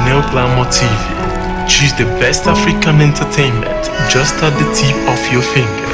Neo Glamour TV. Choose the best African entertainment just at the tip of your finger.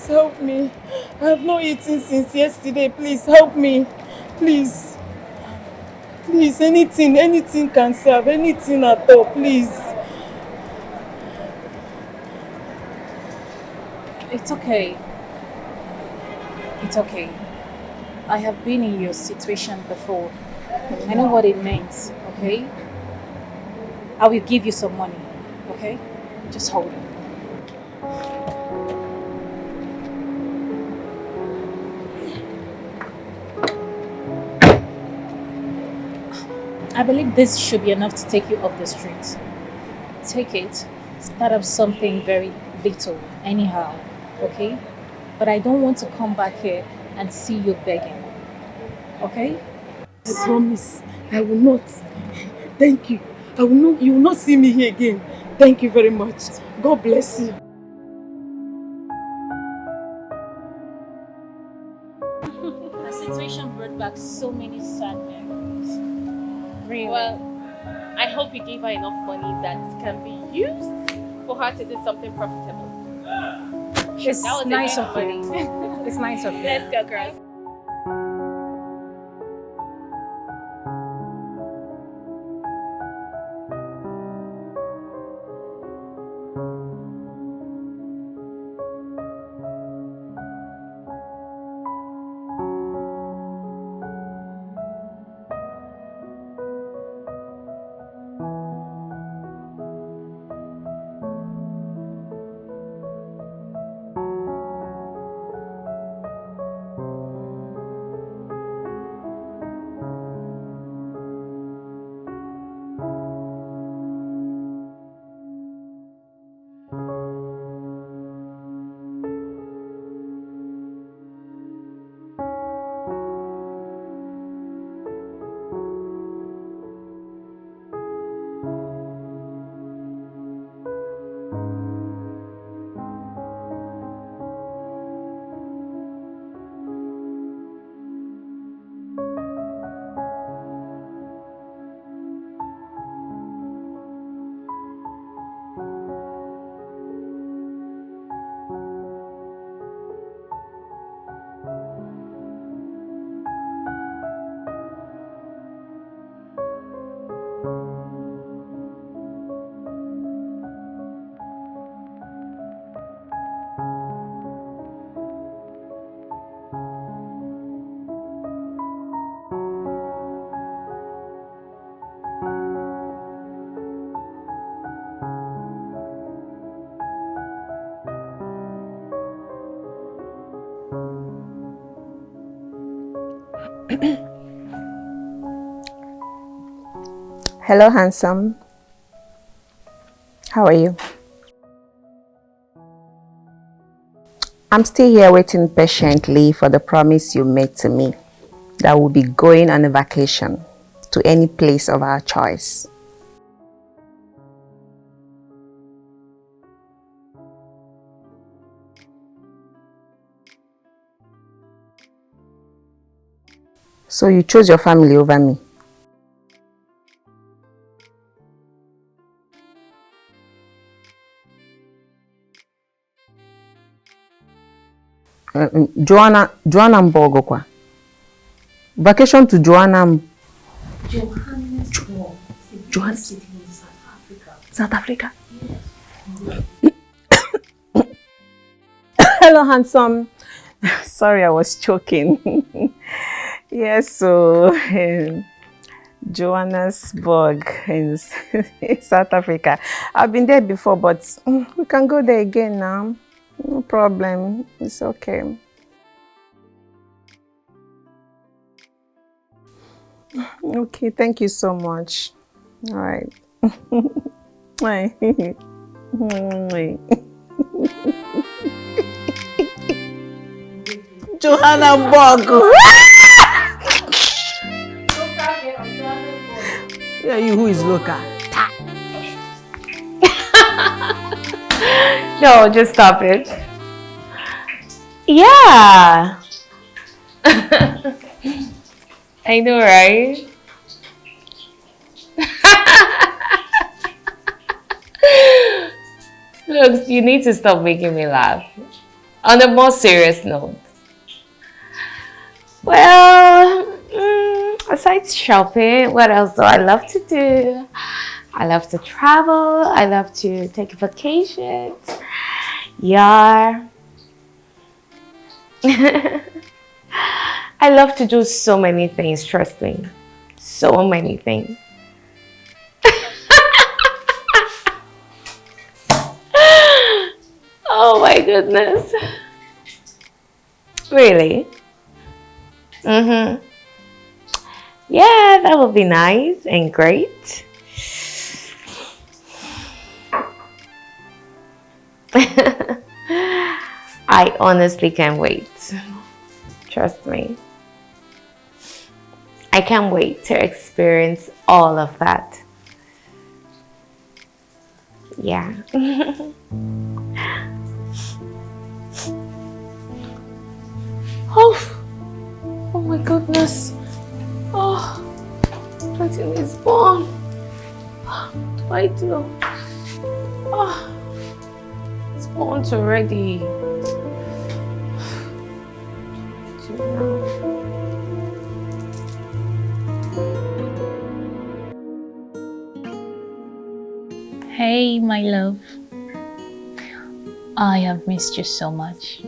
Help me. I have not eaten since yesterday. Please help me. Please. Please, anything can serve. Anything at all, please. It's okay. It's okay. I have been in your situation before. I know what it means, okay? I will give you some money, okay? Just hold it. I believe this should be enough to take you off the streets. Take it, start up something very little, anyhow, okay? But I don't want to come back here and see you begging, okay? I promise I will not. Thank you. I will not. You will not see me here again. Thank you very much. God bless you. The situation brought back so many sad memories. Really? Well, I hope you gave her enough money that can be used for her to do something profitable. It's nice of you. It's nice of you. Let's go, girls. Hello, handsome. How are you? I'm still here waiting patiently for the promise you made to me that we'll be going on a vacation to any place of our choice. So you chose your family over me? Johannesburg kwa. Vacation to Johannesburg. Johannesburg. South Africa. Yes. Hello, handsome. Sorry, I was choking. Yes, so Johannesburg in South Africa. I've been there before, but we can go there again now. No problem. It's okay. Okay, thank you so much. All right. Johannesburg. Yeah, you who is local? No, just stop it. Yeah. I know, right? Look, you need to stop making me laugh. On a more serious note. Well, aside shopping, what else do I love to do? I love to travel. I love to take vacations. Yeah. I love to do so many things, trust me. So many things. Oh my goodness. Really? Mm-hmm. Yeah, that would be nice and great. I honestly can't wait. Trust me. I can't wait to experience all of that. Yeah. Oh my goodness. Oh, Plantain is born. What do I do? Oh, it's born already. What do I do now? Hey, my love. I have missed you so much.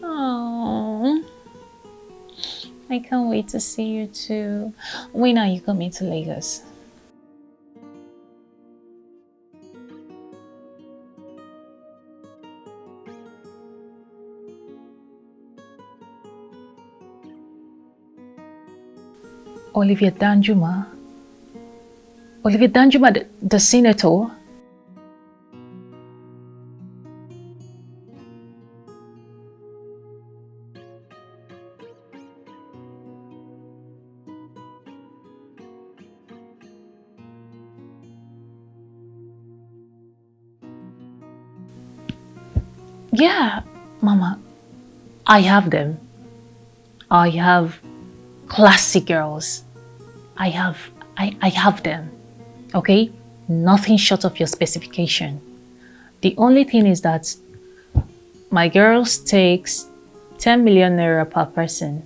Oh, I can't wait to see you too. When are you coming to Lagos? Olivia Danjuma? Olivia Danjuma, the senator? Yeah, Mama, I have them. I have classy girls. I have them. Okay? Nothing short of your specification. The only thing is that my girls takes 10 million naira per person.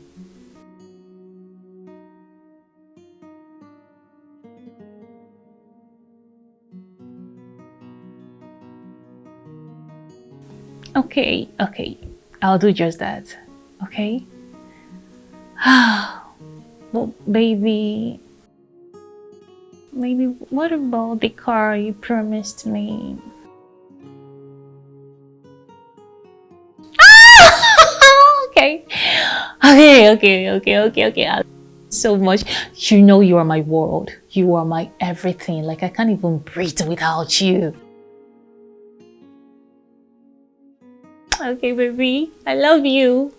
Okay. I'll do just that. Okay? Well, baby, what about the car you promised me? Okay. So much. You know you are my world. You are my everything. Like I can't even breathe without you. Okay, baby. I love you.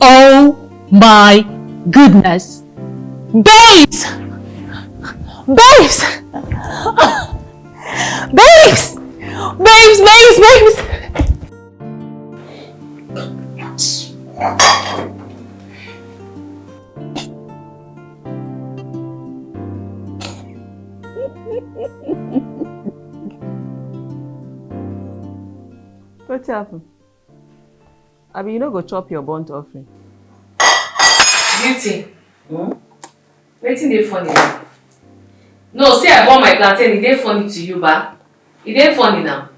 Oh my goodness. Babes! Babes! Babes! Babes! What happened? I mean, you no go chop your burnt offering. Beauty. Wetin dey funny now? No, say I burn my plantain, e dey funny to you, ba? E dey funny now.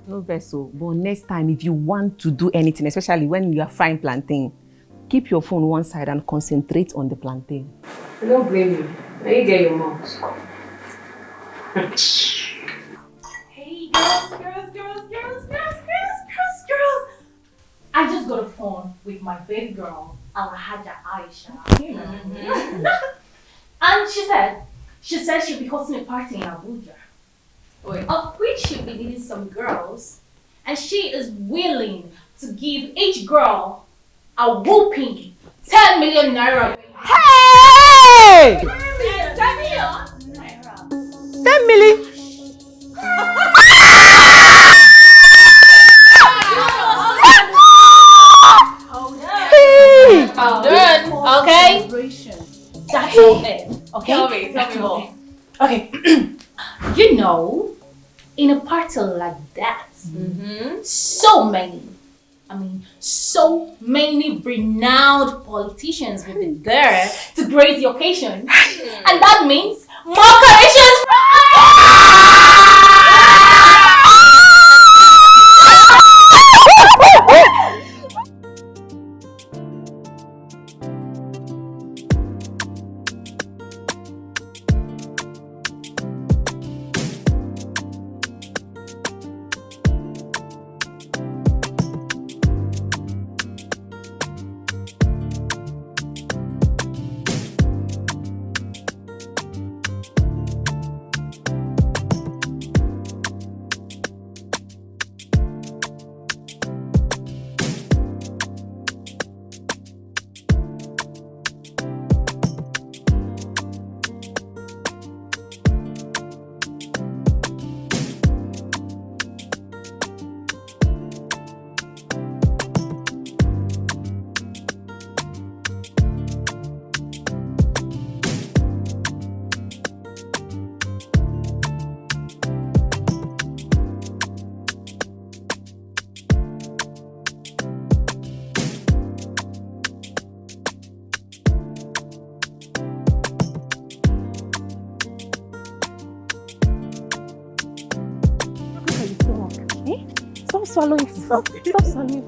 No vessel, but next time if you want to do anything, especially when you are frying plantain, keep your phone one side and concentrate on the plantain. I don't blame you. Now you get your mouth. Hey, girls. I just got a phone with my baby girl, Alhaja Aisha. And she said she'll be hosting a party in Abuja. Of which she'll be needing some girls. And she is willing to give each girl a whooping 10 million naira. Hey! 10 million? Okay? That's all it. Okay? Tell me more. Okay. You know, in a party like that, so many renowned politicians will be there to grace the occasion. And that means more collections Stop swallowing. Stop swallowing.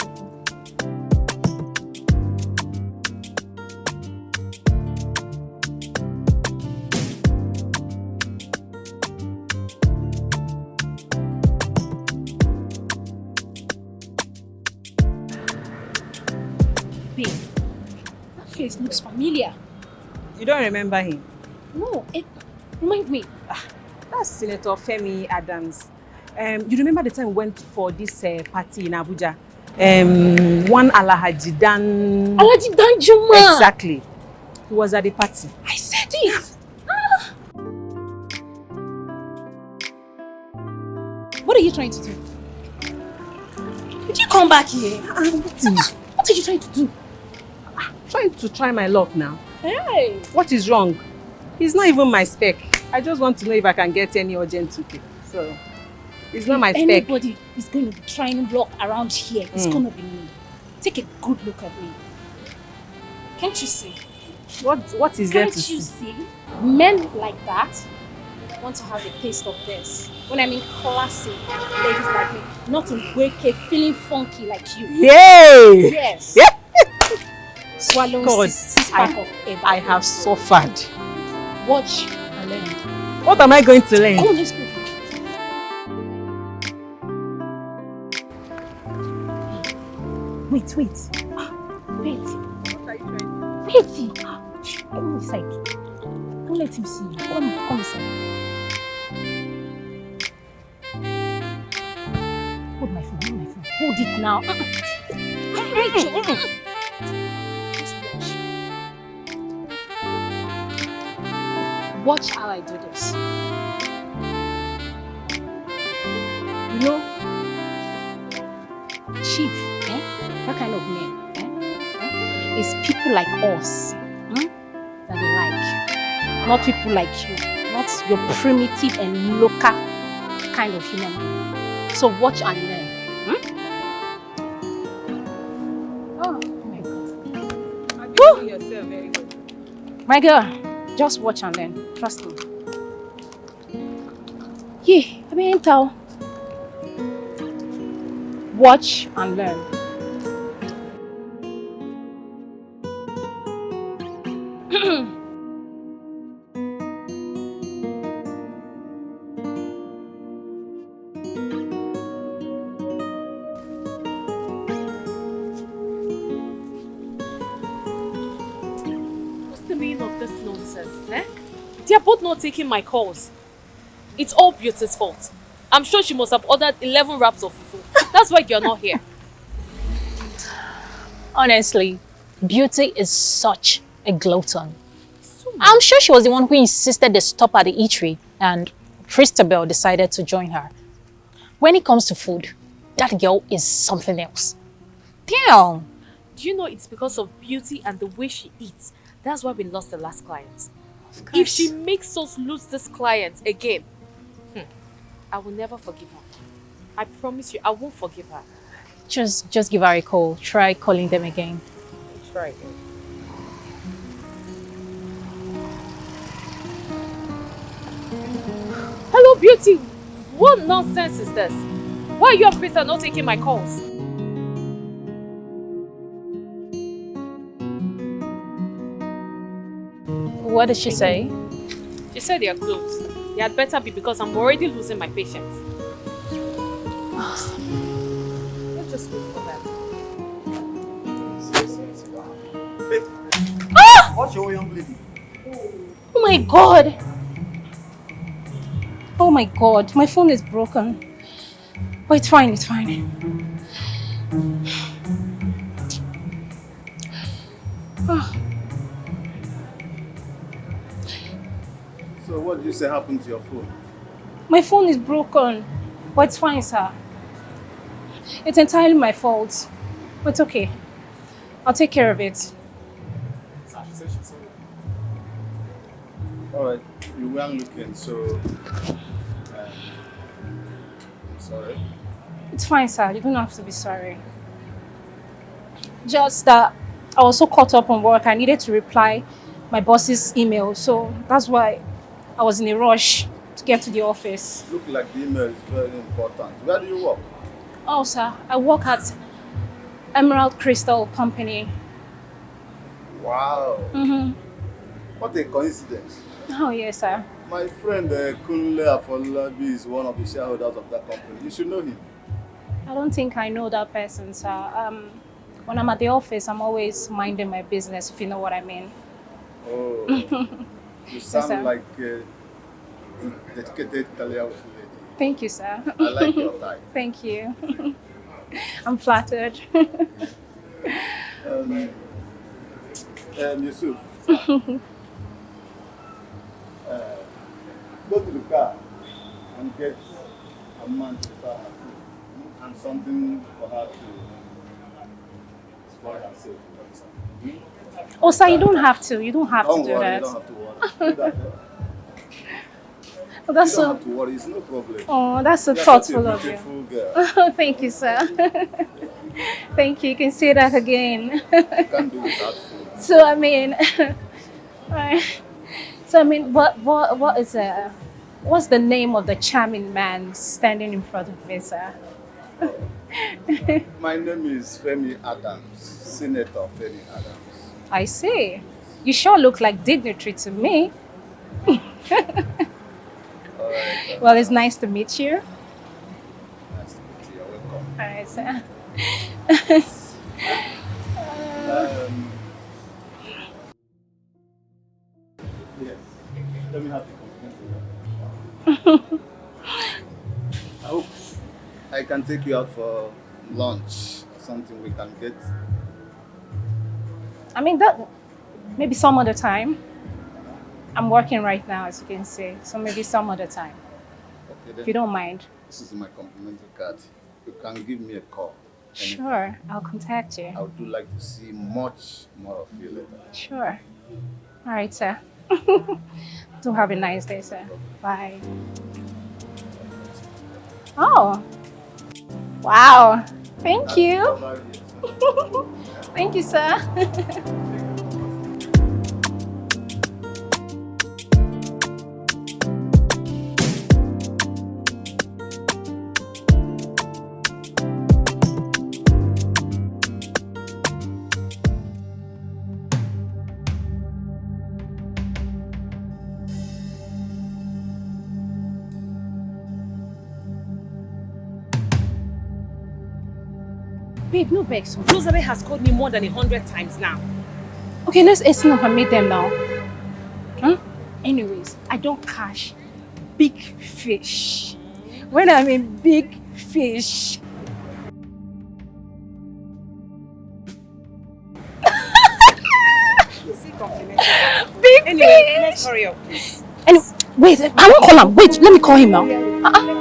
Babe, that face looks familiar. You don't remember him? No, remind me. That's Senator Femi Adams. You remember the time we went for this party in Abuja? One Alhaji Dan... Alhaji Dan Juma! Exactly. He was at the party. I said it! What are you trying to do? Did you come back here? What are you trying to do? Trying to try my luck now. Hey! What is wrong? He's not even my spec. I just want to know if I can get any urgent ticket. So, it's not my spec. Anybody is going to be trying luck around here, it's going to be me. Take a good look at me. Can't you see? What is there to Can't you see? see? Men like that want to have a taste of this. When I mean classy ladies like me, not to wake up feeling funky like you. Yay! Yes. Swallow God, six pack of Eva. I have suffered. Watch and learn. What am I going to learn? Come on, let's go. Wait. Wait. What are you trying to do? Wait. Come inside. Don't let him see you. Come inside. Hold my phone. Hold it now. Rachel! Just watch how I do this. You know, chief, that kind of name, is people like us that they like. Not people like you. Not your primitive and local kind of human being. So watch and learn. Oh my God. Have you seen yourself very good? My girl, just watch and learn. Trust me. Yeah, I mean, tell. Watch and learn. What's the meaning of this nonsense, eh? They are both not taking my calls. It's all Beauty's fault. I'm sure she must have ordered 11 wraps of fufu. That's why you're not here. Honestly, Beauty is such a glutton. I'm sure she was the one who insisted they stop at the eatery and Christabel decided to join her. When it comes to food, that girl is something else. Damn! Do you know it's because of Beauty and the way she eats? That's why we lost the last client. If she makes us lose this client again, I will never forgive her. I promise you, I won't forgive her. Just give her a call. Try calling them again. Try again. Hello, Beauty. What nonsense is this? Why are you and Krista not taking my calls? What did she say? She said they are closed. They had better be because I'm already losing my patience. Let's just wait for them. What's your young lady? Oh my God! Oh my God, my phone is broken. But it's fine. So what did you say happened to your phone? My phone is broken. But it's fine, sir. It's entirely my fault. But it's okay. I'll take care of it. Alright, you weren't looking, so I'm sorry. It's fine, sir. You don't have to be sorry. Just that I was so caught up on work, I needed to reply my boss's email. So that's why I was in a rush to get to the office. Look like the email is very important. Where do you work? Oh, sir. I work at Emerald Crystal Company. Wow. Mm-hmm. What a coincidence. Oh, yes, sir. My friend Kunle Afolabi is one of the shareholders of that company. You should know him. I don't think I know that person, sir. When I'm at the office, I'm always minding my business, if you know what I mean. Oh, you sound sir. like a dedicated career lady. Thank you, sir. I like your type. Thank you. I'm flattered. Yusuf, go to the car and get a man to prepare her food and something for her to spoil herself. Oh, sir, you don't have to. You don't have Don't to do worry, that. you don't have to worry. Do that. Oh, that's You don't so. have to worry, it's no problem. Oh, that's so You're thoughtful such a of you. beautiful girl. Oh, thank you, sir. Thank you. You can say that again. You can't do without food. So I mean, what is what's the name of the charming man standing in front of me, sir? My name is Femi Adams, Senator Femi Adams. I see. You sure look like dignitary to me. Alright, Well, it's nice to meet you. nice to meet you. You're welcome. All right, sir. I can take you out for lunch or something we can get. I mean, that maybe some other time. I'm working right now, as you can see, so maybe some other time, Okay, if then you don't mind. this is my complimentary card. You can give me a call. anytime. Sure, I'll contact you. I would do like to see much more of you later. Sure. All right, sir. Do have a nice day, sir. Bye. Oh, wow. Thank you. Thank you, sir. Babe, no vex. Rosalie has called me more than 100 times now. Okay, let's not permit them now. Huh? Anyways, I don't catch big fish. When I'm a big fish. Big Anyway, fish! let's hurry up, please. And wait, I won't call him. Wait, let me call him now.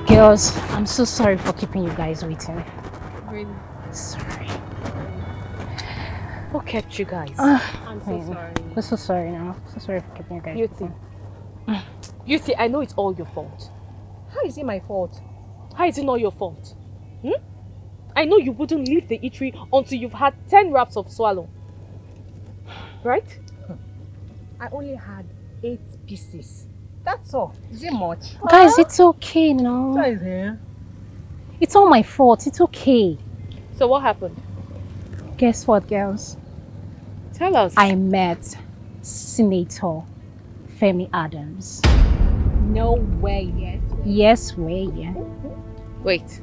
Girls, I'm so sorry for keeping you guys waiting. Really? Sorry. Who kept you guys? I'm so sorry. I'm so sorry now. So sorry for keeping you guys Beauty. waiting. Beauty, I know it's all your fault. How is it my fault? How is it not your fault? I know you wouldn't leave the eatery until you've had 10 wraps of swallow. Right? I only had 8 pieces. That's all. Is it much? Guys, it's okay, no? Is here. It's all my fault. It's okay. So what happened? Guess what, girls? Tell us. I met Senator Femi Adams. No way. Yes way, yeah. Wait.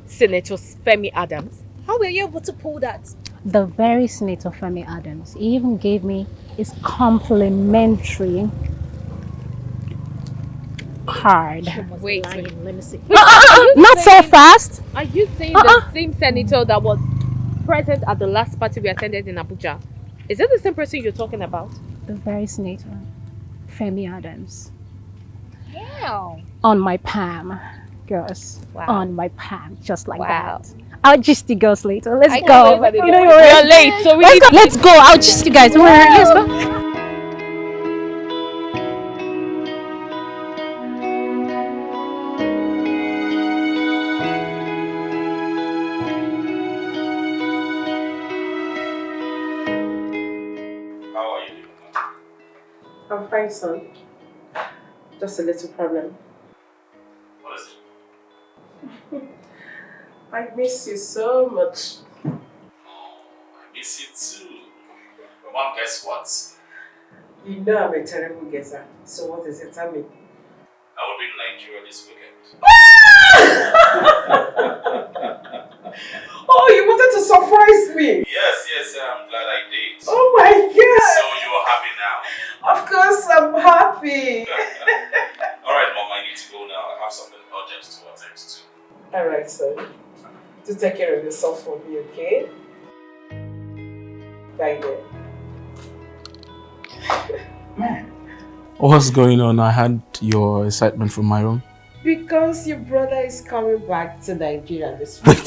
Senator Femi Adams? How were you able to pull that? The very Senator Femi Adams. He even gave me his complimentary card. Wait. Let me see. Not so fast. Are you saying the same senator that was present at the last party we attended in Abuja? Is it the same person you're talking about? The very Senator Femi Adams. Wow. On my palm, girls. Wow. On my palm, just like Wow. that. I'll just the girls later. Let's I go. can't wait for the- You know We're you're late, so we let's need go. to- Let's go. I'll just you guys. Don't worry. Let's go. How are you doing? I'm fine, son. Just a little problem. What is it? I miss you so much. Oh, I miss you too. But Mom, guess what? You know I'm a terrible guesser. So what is it? Tell me. I will be in Nigeria this weekend. Oh, you wanted to surprise me! Yes, I'm glad I did. Oh my god! So you are happy now? Of course I'm happy! Alright, Mom, I need to go now. I have something urgent to attend to. Alright, son. To take care of yourself for me, okay? Bye there. What's going on? I had your excitement from my room. Because your brother is coming back to Nigeria this week.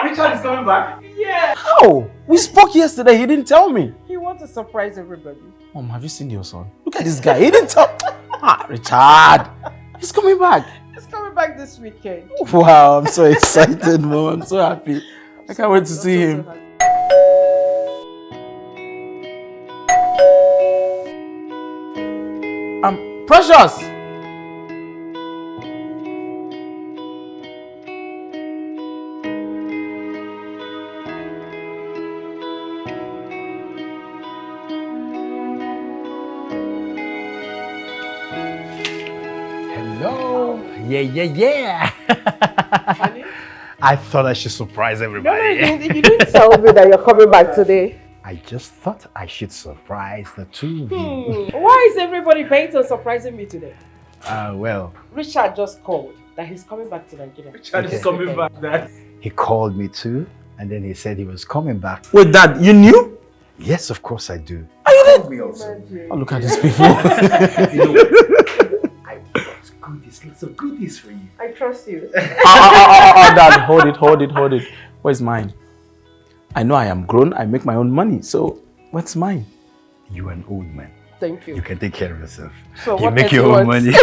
Richard is coming back? Yeah. How? We spoke yesterday, he didn't tell me. He wants to surprise everybody. Mom, have you seen your son? Look at this guy, he didn't tell. Richard, he's coming back. He's coming back this weekend. Wow, I'm so excited, Mom. I'm so happy. I can't wait to see him. Precious! Hello. Yeah. Honey? I thought I should surprise everybody. No, you didn't tell me that you're coming back today. I just thought I should surprise the two of you. Why is everybody bent on surprising me today? Well. Richard just called that he's coming back to Nigeria. Richard is coming back, Dad. He called me too, and then he said he was coming back. Wait, Dad, you knew? Yes, of course I do. Oh, you did? Me also. Oh, look at these people. I brought goodies, lots of goodies for you. I trust you. Dad, hold it. Where's mine? I know I am grown, I make my own money, so what's mine? You're an old man. Thank you. You can take care of yourself. So you what make else your you own want? money.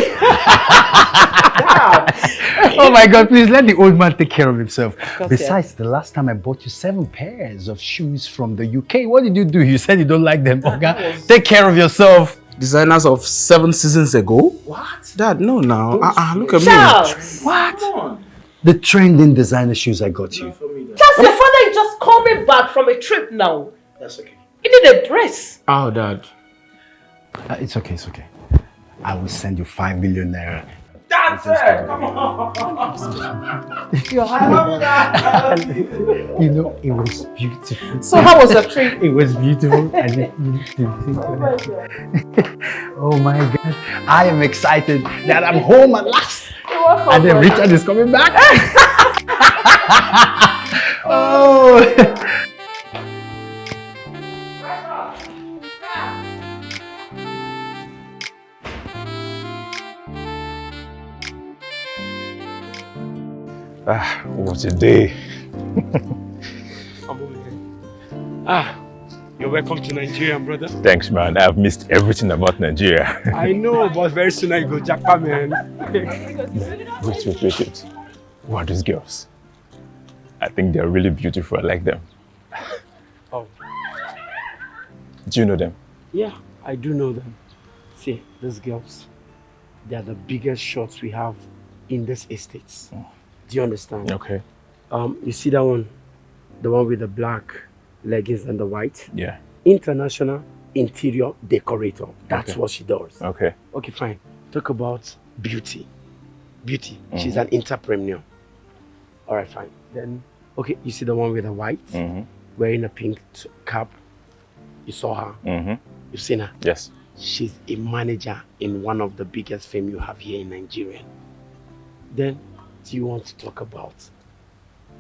Oh my God, please let the old man take care of himself. Besides, the last time I bought you 7 pairs of shoes from the UK, what did you do? You said you don't like them, okay? Take care of yourself. Designers of 7 seasons ago? What? Dad, no now. Look at Charles! me. What? Come on. The trending designer shoes I got you. Charles, your father is just coming back from a trip now. That's okay. He need a dress. Oh, Dad. It's okay. I will send you 5 million naira. That's it! Come on! You're happy. You know, it was beautiful. So how was the trip? It was beautiful. Oh my God. I am excited that I'm home at last. You're welcome. And then Richard is coming back. Oh. What a day. You're welcome to Nigeria, brother. Thanks, man. I've missed everything about Nigeria. I know, but very soon I go Japan, man. Wait. Who are these girls? I think they're really beautiful. I like them. Oh. Do you know them? Yeah, I do know them. See, these girls, they are the biggest shots we have in this estate. Oh. Do you understand? Okay. You see that one? The one with the black leggings and the white? Yeah. International interior decorator. That's Okay. what she does. Okay. Okay, fine. Talk about beauty. She's an entrepreneur. All right, fine. Then, okay, you see the one with the white, wearing a pink cap. You saw her. You've seen her. Yes. She's a manager in one of the biggest firms you have here in Nigeria. Then, do you want to talk about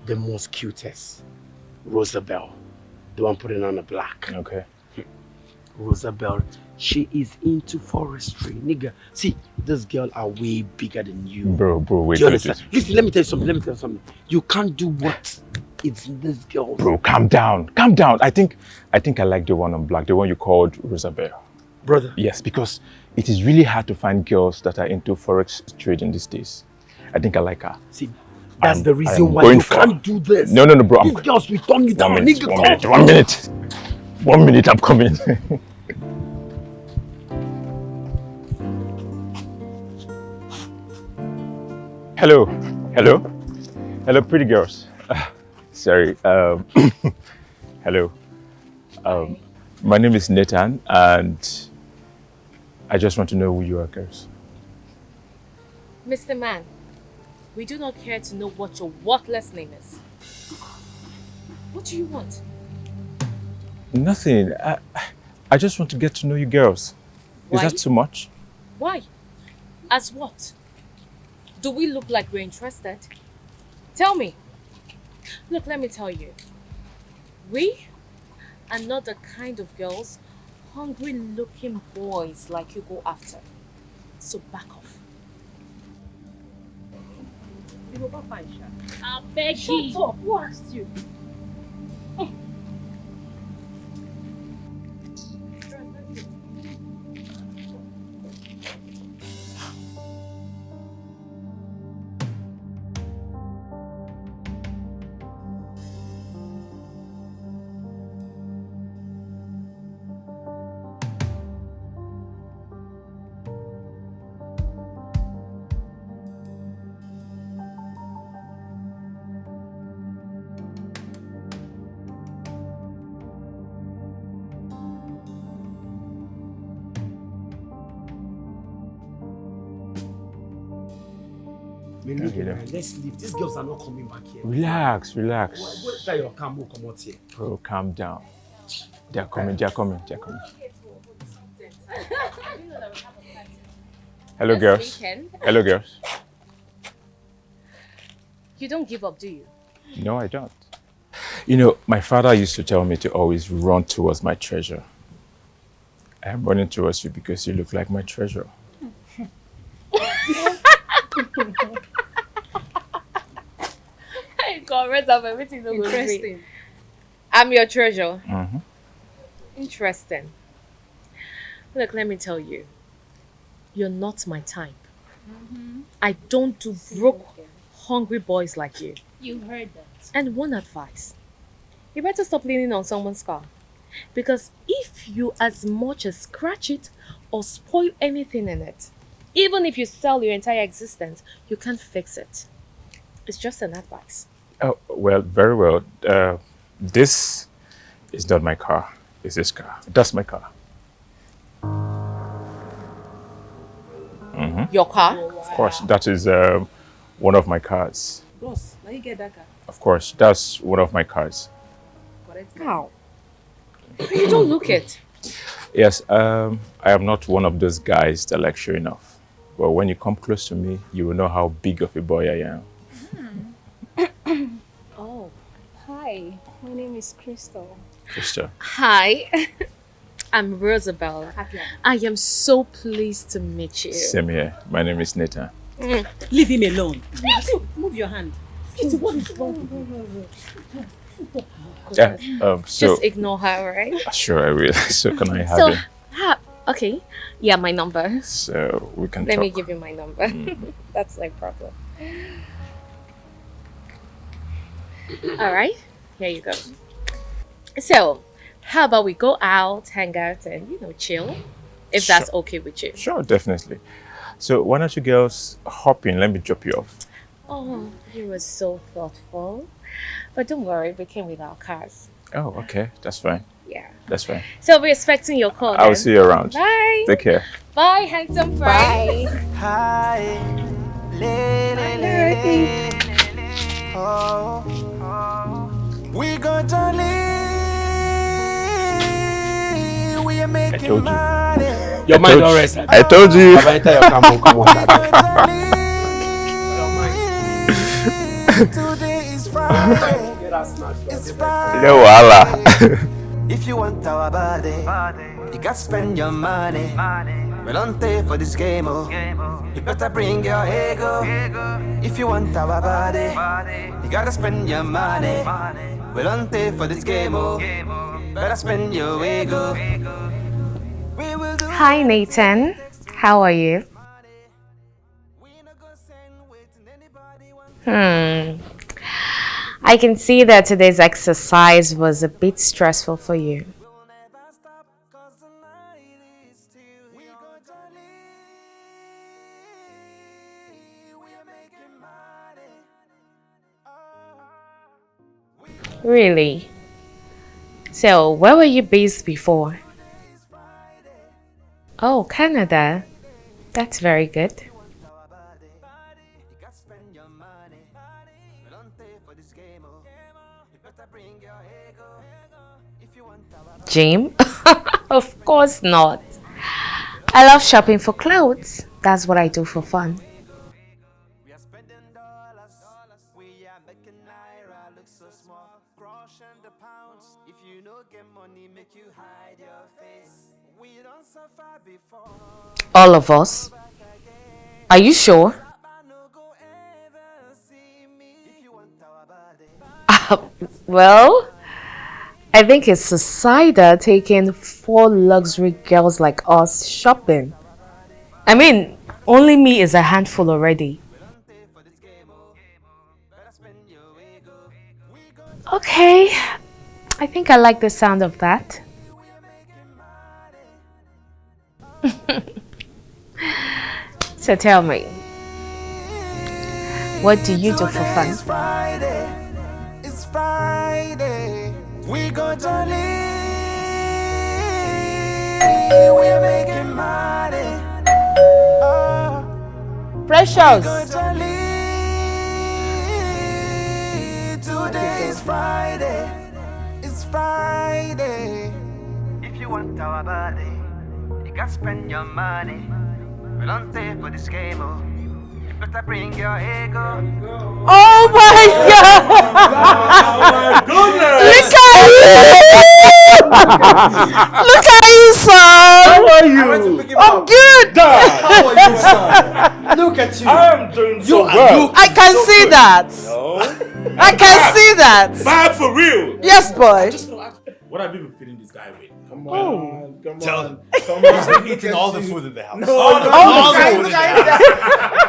the most cutest, Rosabelle, the one putting on the black? Okay. Rosabelle, she is into forestry, nigga. See, this girl are way bigger than you. Bro, wait. Do you understand? Listen, let me tell you something. You can't do what it's in this girl. Bro, calm down. I think I like the one on black, the one you called Rosabelle. Brother. Yes, because it is really hard to find girls that are into forex trading these days. I think I like her. See, that's the reason why you can't do this. No, bro. These girls will turn you down, nigga. 1 minute, I'm coming. Hello, pretty girls. Sorry. Hello. My name is Nathan, and I just want to know who you are, girls. Mr. Man, we do not care to know what your worthless name is. What do you want? Nothing. I just want to get to know you girls. Why? Is that too much? Why? As what? Do we look like we're interested? Tell me. Look, let me tell you. We are not the kind of girls hungry looking boys like you go after. So back off. The Boba fine, Sha. I beg you. Shut up. Who asked you? Let's leave. These girls are not coming back here. Relax, relax. What try your camel come out here? Bro, calm down. They're coming, they're coming, they're coming. Hello, girls. Hello, girls. You don't give up, do you? No, I don't. You know, my father used to tell me to always run towards my treasure. I am running towards you because you look like my treasure. God, rest of everything. Interesting. I'm your treasure. Mm-hmm. Interesting. Look, let me tell you. You're not my type. I don't do broke, hungry boys like you. You heard that. And one advice. You better stop leaning on someone's car. Because if you as much as scratch it or spoil anything in it, even if you sell your entire existence, you can't fix it. It's just an advice. Oh, well, very well. This is not my car. It's this car. That's my car. Mm-hmm. Your car? Of course, that is one of my cars. Boss, now you get that car. Of course, that's one of my cars. Correct. How? You don't look it. Yes, I am not one of those guys that like showing off. But when you come close to me, you will know how big of a boy I am. Oh. Hi, my name is Crystal. Crystal. Hi. I'm Rosabelle. I am so pleased to meet you. Same here. My name is Nathan. Leave him alone. Move your hand. What is wrong? Yeah, so Just ignore her, right? sure I will. So can I have it? Okay. Yeah, my number. So we can Let talk. me give you my number. That's no problem. All right. Here you go. So, how about we go out, hang out, and chill, if that's okay with you? Sure, definitely. So why don't you girls hop in? Let me drop you off. Oh, you were so thoughtful. But don't worry, we came with our cars. Oh, okay. That's fine. Yeah. That's fine. So I'll be expecting your call. I'll then. see you around. Bye. Take care. Bye, handsome friend. Hi. Oh, we go jolly. We are making money. Your mind don't rest. I told you. Have I enter your camel? Come on. Today is Friday. It's Friday. No, Allah. If you want our body, you got spend your money. We don't pay for this game, oh. You better bring your ego. If you want our body, you gotta spend your money. We don't pay for this game, oh. Better spend your ego. Hi Nathan, how are you? I can see that today's exercise was a bit stressful for you. Really? So, where were you based before? Oh, Canada. That's very good. Gym? Of course not. I love shopping for clothes. That's what I do for fun. All of us? Are you sure? Well, I think it's society taking 4 luxury girls like us shopping. I mean, only me is a handful already. Okay, I think I like the sound of that. So tell me, what do you do for fun? It's Friday. We go jolly. We're making money. Precious. We go jolly. Today is Friday. It's Friday. If you want our body, you gotta spend your money. We don't pay for this game, oh. You better bring your ego. Oh my God! Oh my goodness! Look at you! Look at you, son! How are you? I'm good! Dad, how are you, son? Look at you. I am doing so well. I can see that. No. I can see that. Bad for real. Yes, boy. What have you been feeding this guy with? Come on, come Tell on. him. He's been eating all the food in the house. No, all no, the food in the house.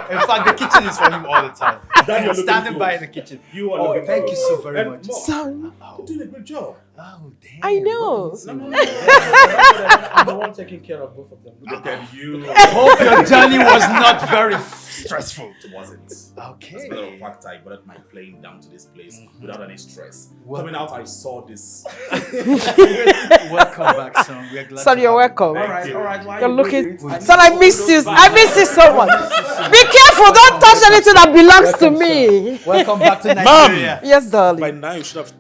In fact, the kitchen is for him all the time. Dad, you're Standing looking by good. in the kitchen. You are Oh, looking thank good. you so very And much. Mom, Son. you're doing a great job. Oh, damn. I know. I'm the one taking care of both of them. Look at you. Hope your journey was not very stressful. It wasn't. Okay. As a matter of fact, I brought my plane down to this place without any stress. Well- Coming out, I saw this. Welcome back, son. We're glad Son, to you're have you. welcome. Thank you. You're looking. Son, I miss you. I miss you so much. Be careful. Don't touch anything that belongs to me. Welcome back to Nigeria. Yes, By darling. now, you should have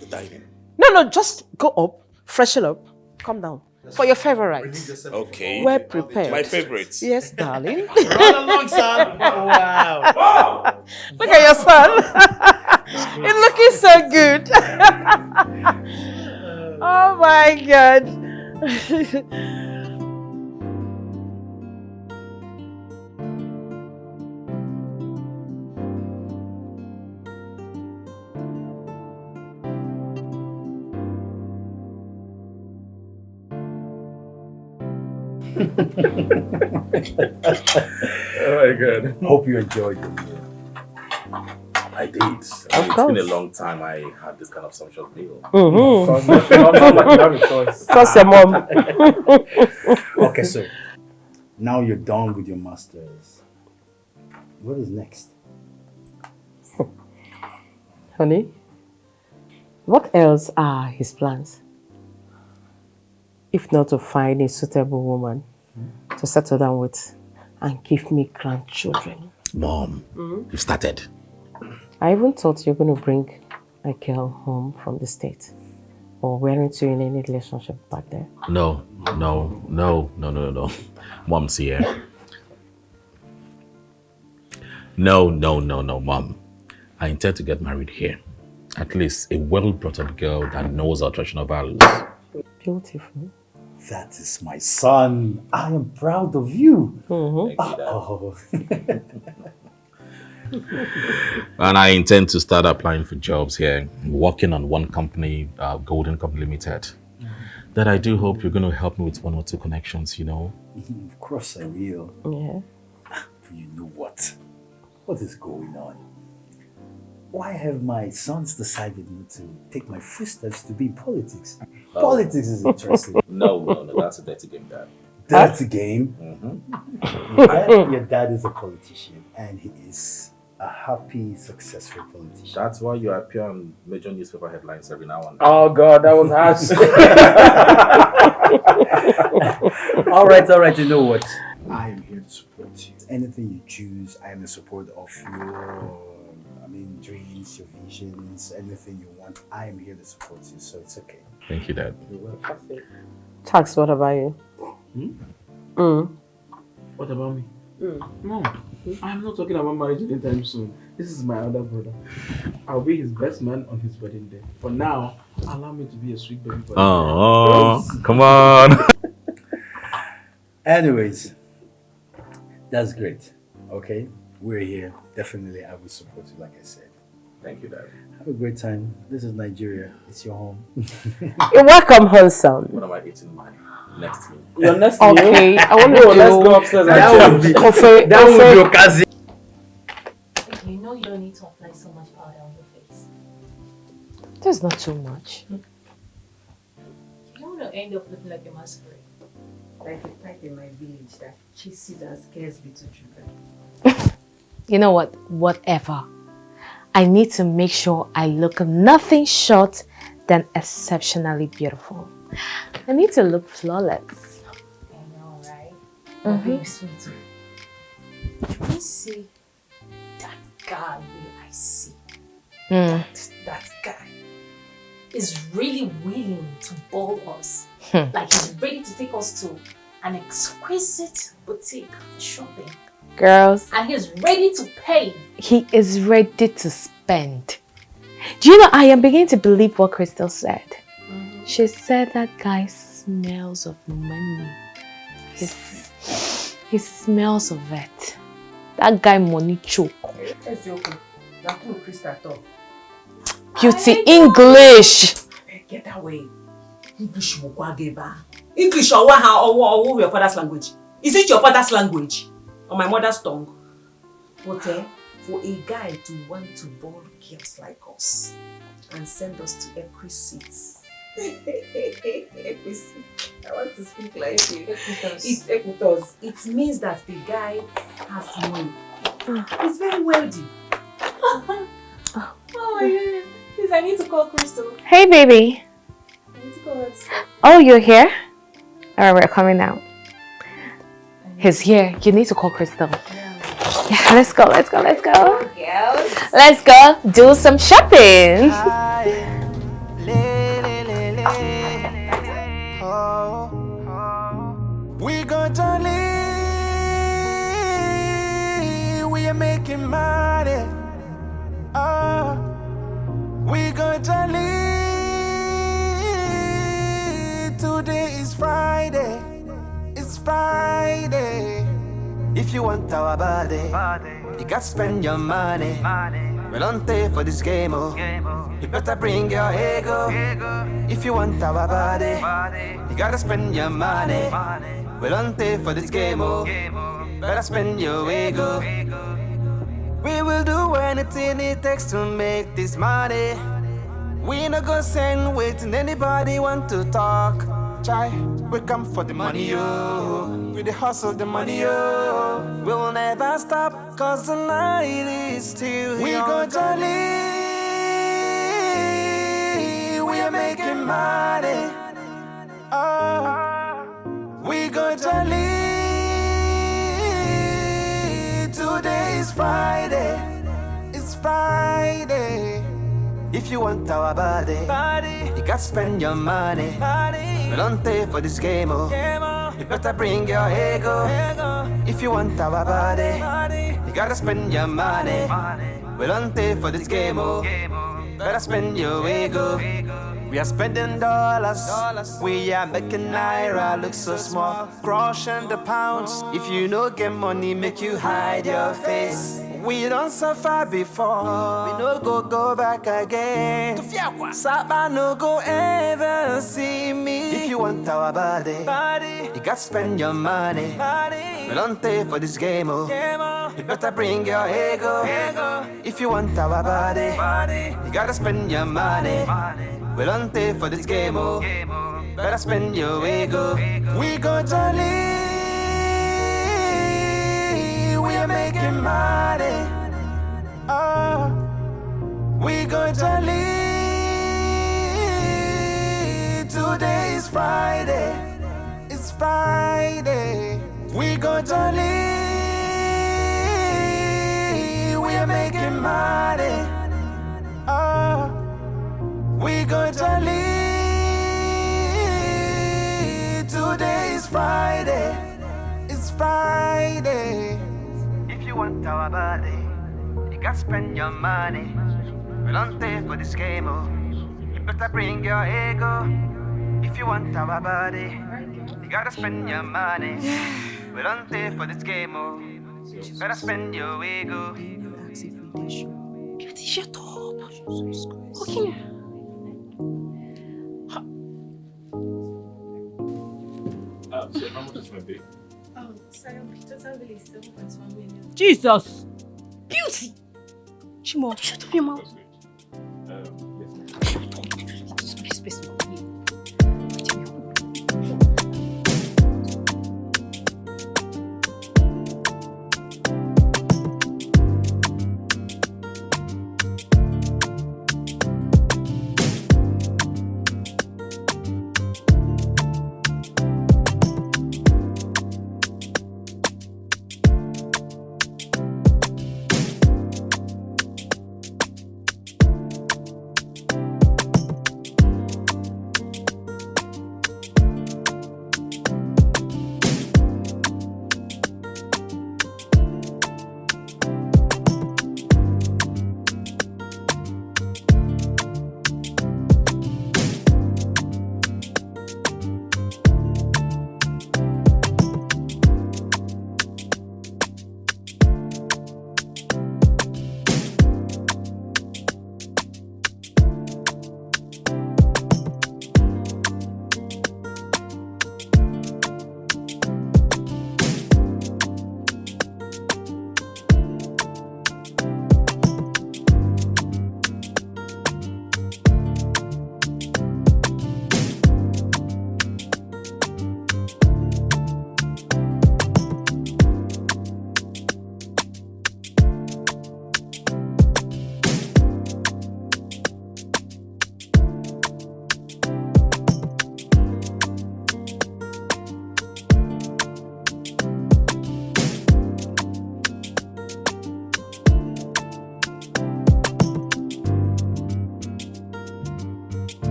the dining. No, just go up, freshen up, come down. For your favorite. Okay. Well prepared. My favorites. Yes, darling. Run along, son. Wow. Look at your son. He's looking so good. Oh my God. Oh my God. Hope you enjoyed the meal. I did. It's been a long time I had this kind of sumptuous meal. Trust your mom. Okay, so now you're done with your masters. What is next? Honey, what else are his plans? If not to find a suitable woman to settle down with and give me grandchildren. Mom, you started. I even thought you were going to bring a girl home from the States. Or weren't you in any relationship back there? No. Mom's here. No, Mom. I intend to get married here. At least a well-brought-up girl that knows our traditional values. Beautiful. That is my son. I am proud of you. Thank you, Dad. Oh. And I intend to start applying for jobs here, working on one company, Golden Company Limited. That I do hope you're going to help me with 1 or 2 connections, you know. Of course I will. Yeah. You know what? What is going on? Why have my sons decided not to take my footsteps to be in politics? Politics is interesting. No, that's a dirty game, Dad. Dirty game? Your dad is a politician and he is a happy, successful politician. That's why you appear on major newspaper headlines every now and then. Oh God, that was harsh. All right, you know what? I am here to support you. Anything you choose, I am in support of your, dreams, your visions, anything you want. I am here to support you, so it's okay. Thank you, Dad. Tax, what about you? What about me? No, I'm not talking about marriage anytime soon. This is my other brother. I'll be his best man on his wedding day. For now, allow me to be a sweet baby boy. Oh, come on. Anyways, that's great. Okay, we're here. Definitely, I will support you, like I said. Thank you, Dad. Have a great time. This is Nigeria. It's your home. You're welcome home, son. What am I eating my next meal? Your next Okay, meal? I want to Let's go upstairs. That would be Okazi. You know you don't need to apply so much powder on your face. There's not too much. You don't want to end up looking like a masquerade. Like a type in my village that chases and scares little children. You know what? Whatever. I need to make sure I look nothing short than exceptionally beautiful. I need to look flawless. I know, right? Mm-hmm. Babe, sweetie. Can you see that guy I see? That guy is really willing to ball us. Like he's ready to take us to an exquisite boutique shopping. Girls, And he's ready to pay. he is ready to spend. Do you know, I am beginning to believe what Crystal said. She said that guy smells of money. He smells of it. That guy money choke. Beauty English. Get away. English English or your father's language? Is it your father's language? Or my mother's tongue? But for a guy to want to ball girls like us and send us to exquisites. I want to speak like you. It's equitos. It means that the guy has money. He's very wealthy. Oh my goodness. Please, I need to call Crystal. Hey, baby. I need to call her. Oh, you're here? Alright, we're coming now. He's here. You need to call Crystal. Yeah, let's go. Let's go. Let's go do some shopping. We go jolly, we are making money. We go jolly. Today is Friday. It's Friday. If you want our body, you got to spend your money. We don't pay for this game, oh. You better bring your ego. If you want our body, you got to spend your money. We don't pay for this game, oh. Better spend your ego. We will do anything it takes to make this money. We no go send waiting anybody want to talk. Chai, we come for the money, yo. We the hustle the money, yo. We'll never stop, cause the night is still we young. Go jolly, we are making money. We go jolly. Today is Friday. It's Friday. If you want our body, you got to spend your money. We don't pay for this game, oh. You better bring your ego. If you want our body, you got to spend your money. We don't pay for this game, oh. Better spend your ego. We are spending dollars. We are making naira look so small. Crushing the pounds. If you no get money, make you hide your face. We don't suffer before. We no go back again. Saba no go ever see me. If you want our body, you got to spend your money. We don't pay for this game, oh. You better bring your ego. If you want our body, you got to spend your money. We don't pay for this game, oh. Better spend your ego. We go jolly. We are making money. We go jolly. Today is Friday. It's Friday. We go jolly. We are making money. We go jolly. Today is Friday. It's Friday. If you want our body, you got to spend your money. We don't pay for this game, oh. You better bring your ego. If you want our body, you got to spend your money. We don't pay for this game, oh. You better spend your ego. Betty, shut up. Okay. So how much is my bill? Oh, sorry, total bill is 7.1 million. Jesus! Beauty! Chimo, shut up your mouth. Space.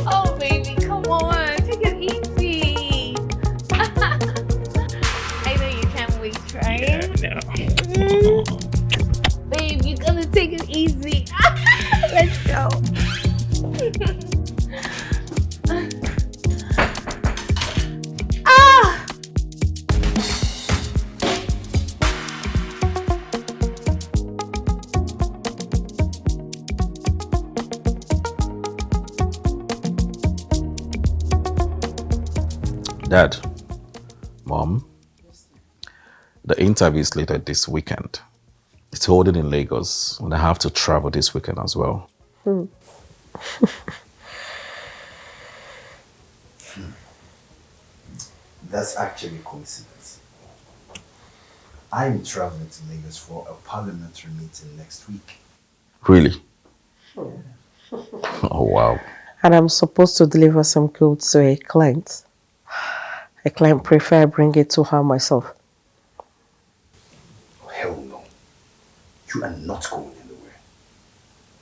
Oh, baby, come on. Take it easy. I know you can't wait, right? Yeah, Babe, you gotta take it easy. Let's go. Ah! Dad, Mom, the interview is later this weekend. It's holding in Lagos, and I have to travel this weekend as well. That's actually a coincidence. I'm traveling to Lagos for a parliamentary meeting next week. Really? Oh, wow. And I'm supposed to deliver some goods to a client. A client prefer I bring it to her myself. Oh, hell no. You are not going anywhere.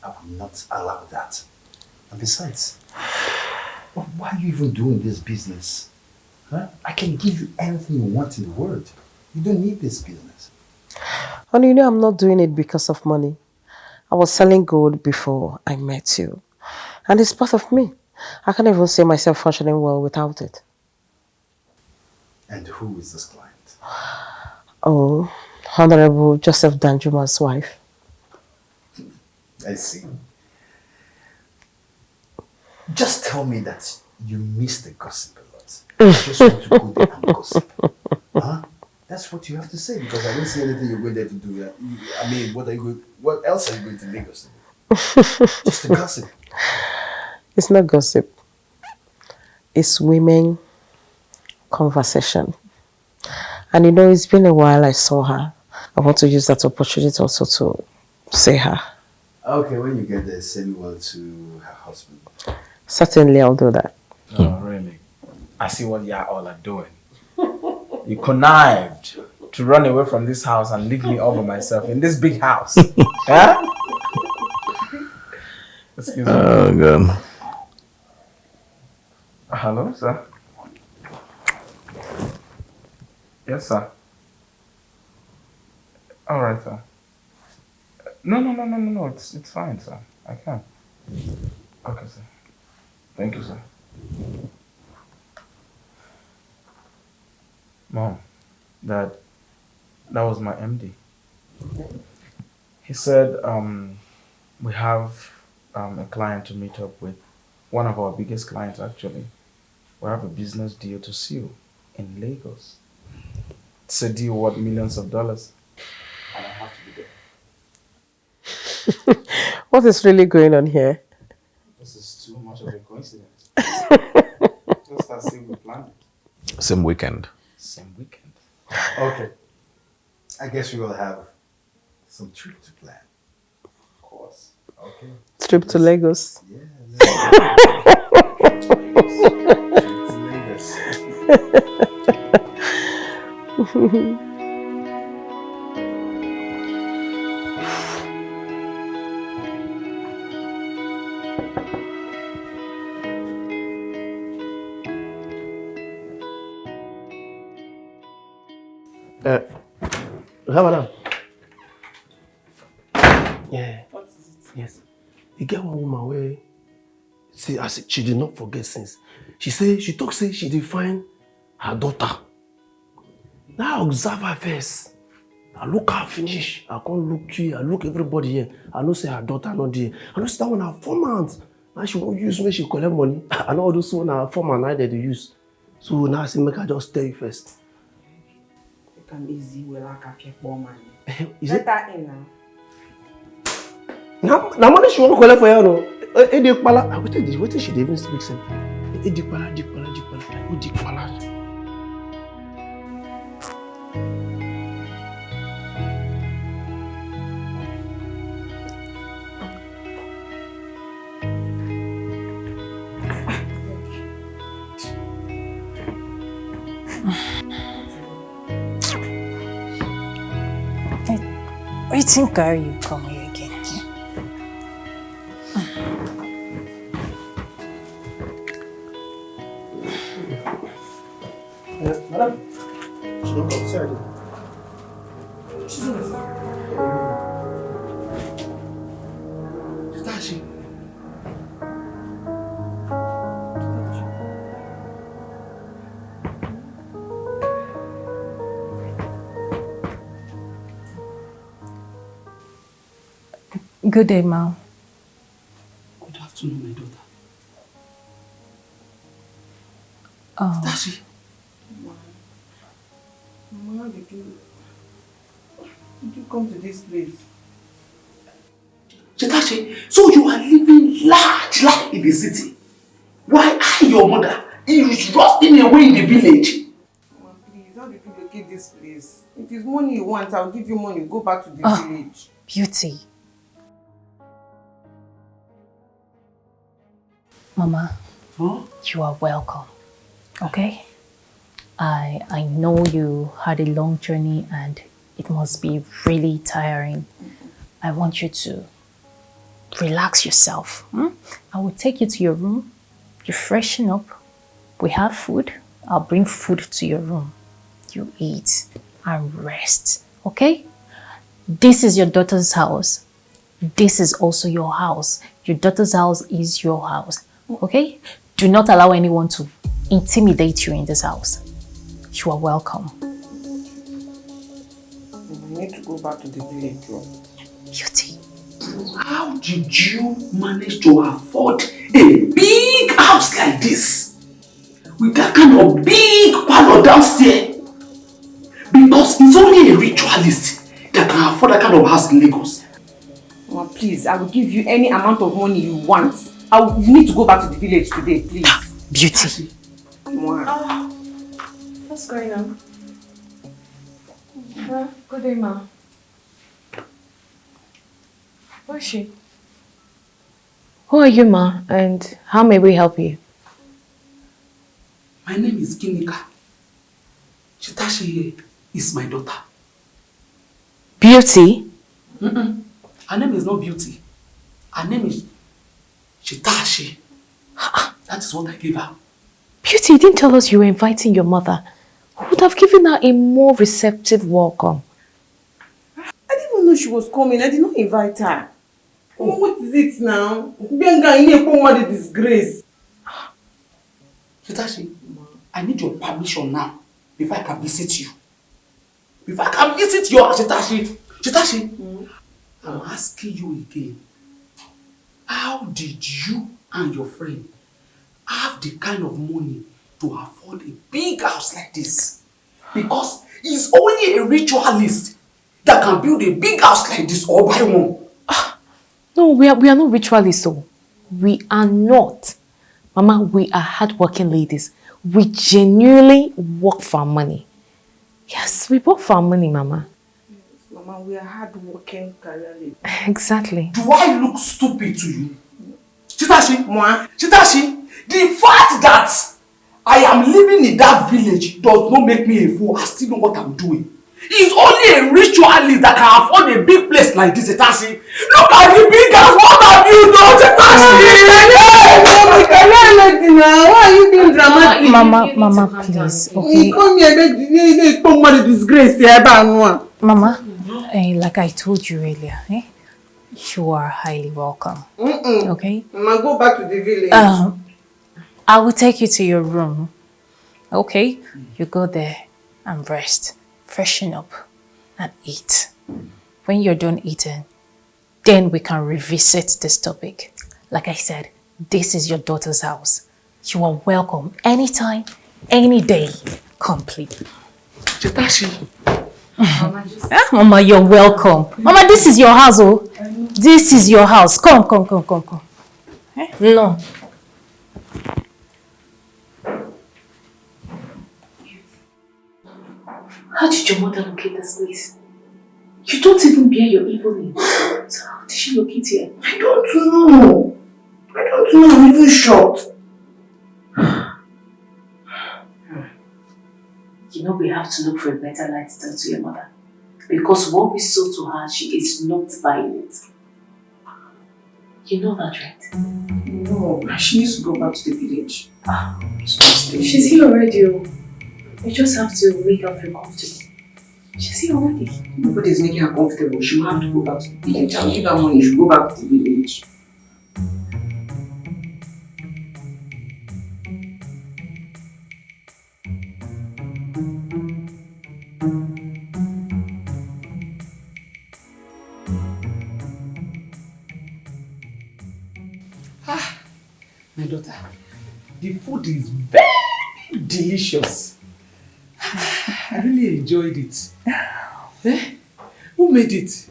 I will not allow that. And besides, why are you even doing this business? Huh? I can give you anything you want in the world. You don't need this business. And you know I'm not doing it because of money. I was selling gold before I met you. And it's part of me. I can't even see myself functioning well without it. And who is this client? Oh, Honorable Joseph Danjuma's wife. I see. Just tell me that you miss the gossip a lot. You just want to go there and gossip. Huh? That's what you have to say, because I don't see anything you're going there to do. I mean, what else are you going to Lagos to do? Just to gossip. It's not gossip. It's women conversation. And you know, it's been a while I saw her. I want to use that opportunity also to say her. Okay, when you get there, send me well to her husband. Certainly, I'll do that. Oh, really? I see what y'all all are doing. You connived to run away from this house and leave me all by myself in this big house. Huh? Excuse me. Oh, God. Hello, sir? Yes, sir. All right, sir. No. It's fine, sir. I can. Okay, sir. Thank you, sir. Mom, Dad, that was my MD. He said we have a client to meet up with. One of our biggest clients, actually. We have a business deal to seal in Lagos. It's a deal worth millions of dollars. And I have to be there. What is really going on here? This is too much of a coincidence. Just as if we planned it. Same weekend. Same weekend. Okay. I guess we will have some trip to plan. Of course. Okay. Trip to Lagos. Yeah. Trip to Lagos. Madam. Yeah. What is it? Yes. You get one woman where she did not forget since. She talk say she did find her daughter. Now I observe her face. I look her finish. I can't look you. I look everybody here. I know say her daughter not there. I know say that one her 4 months. Now she won't use me, she collect money. I know all those one her 4 months now they use. So now I say make I just tell you first. Easy well like a poor man. Is it? That in now. Now money she won't collect for you no. What did she even speak some? Edikpala. I think you come here again. Madam, she don't come inside. She's on she? Good day, Ma. Good afternoon, my daughter. Oh. Tashi. Mama, did you come to this place? Chetashi, so you are living large life in the city. Why I, your mother, is rusting away in the village? Mama, please, how did you locate this place? If it's money you want, I'll give you money. Go back to the village. Beauty. Mama, you are welcome. Okay? I know you had a long journey and it must be really tiring. I want you to relax yourself. I will take you to your room. You freshen up. We have food. I'll bring food to your room. You eat and rest. Okay? This is your daughter's house. This is also your house. Your daughter's house is your house. Okay? Do not allow anyone to intimidate you in this house. You are welcome. I need to go back to the village. Beauty. How did you manage to afford a big house like this? With that kind of big parlor downstairs? Because it's only a ritualist that can afford that kind of house in Lagos. Mama, please, I will give you any amount of money you want. You need to go back to the village today, please. Beauty. Mama. What's going on? Good day, ma. Who is she? Who are you, ma? And how may we help you? My name is Ginika. Chitashi here is my daughter. Beauty? Her name is not Beauty. Her name is Chitashi. That is what I gave her. Beauty, you didn't tell us you were inviting your mother. We would have given her a more receptive welcome. I didn't even know she was coming. I did not invite her. Oh, what is it now? Benga, you need to disgrace. Chitashi, I need your permission now before I can visit you. Before I can visit you, Chitashi. Chitashi, I'm asking you again. How did you and your friend have the kind of money to afford a big house like this? Because it's only a ritualist that can build a big house like this or buy one. No, we are not ritualists, so. We are not. Mama, we are hardworking ladies. We genuinely work for our money. Yes, we work for our money, Mama. Yes, Mama, we are hardworking career ladies. Exactly. Do I look stupid to you? Chitashi, Chitashi, the fact that I am living in that village does not make me a fool. I still know what I'm doing. It's only a ritualist that can afford a big place like this, Chitashi. Look at the big house. What have you done, Chitashi? Why are you being dramatic? Mama, please, okay? Come here, don't disgrace here, Mama, like I told you earlier, you are highly welcome. Okay? Mama, go back to the village. I will take you to your room. Okay? You go there and rest, freshen up, and eat. When you're done eating, then we can revisit this topic. Like I said, this is your daughter's house. You are welcome anytime, any day. Come, please. Chitashi. Mama, you're welcome. Mama, this is your house, oh. This is your house. Come. No. How did your mother locate this place? You don't even bear your evil name. So how did she locate here? I don't know. I'm even shocked. You know we have to look for a better light to tell to your mother. Because what we sow to her, she is not buying it. You know that, right? No, she needs to go back to the village. She's here already. You just have to make her feel comfortable. She's here already. Nobody's making her comfortable. She will have to go back to the village. I'll give her money. She will go back to the village. My daughter, the food is very delicious. I really enjoyed it. Who made it?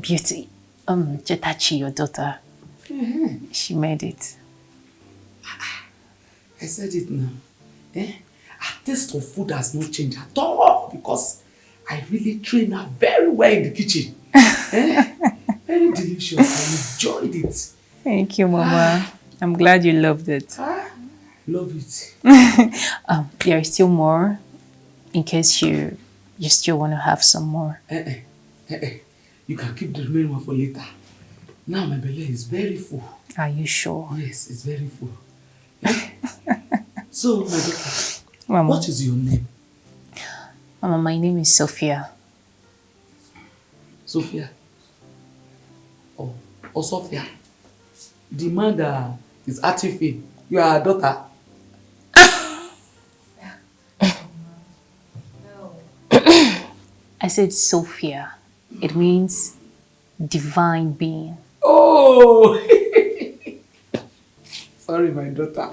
Beauty. Chitachi, your daughter. She made it. I said it now. Her taste of food has not changed at all because I really trained her very well in the kitchen. Very delicious. I enjoyed it. Thank you, Mama. I'm glad you loved it. Love it. There is still more in case you still want to have some more. You can keep the remaining one for later. Now my belly is very full. Are you sure? Yes, it's very full. So, my daughter, Mama. what is your name? Mama, my name is Sophia. Sophia? Oh, Sophia. The man that is Atifi, you are a daughter. I said Sophia. It means divine being. Oh! Sorry, my daughter.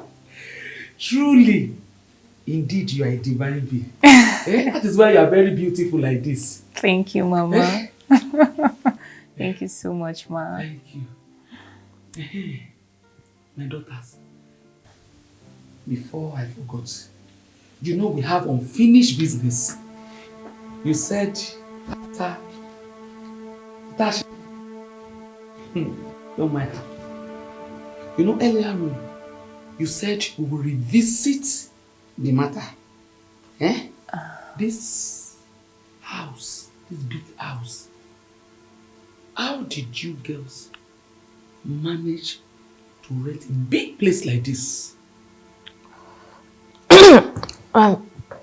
Truly, indeed, you are a divine being. That is why you are very beautiful like this. Thank you, Mama. Thank you so much, Ma. Thank you. My daughters, before I forgot, you know we have unfinished business. You said Tash. No matter. You know earlier on, you said we will revisit the matter. Eh? This house, this big house, how did you girls manage to rent a big place like this?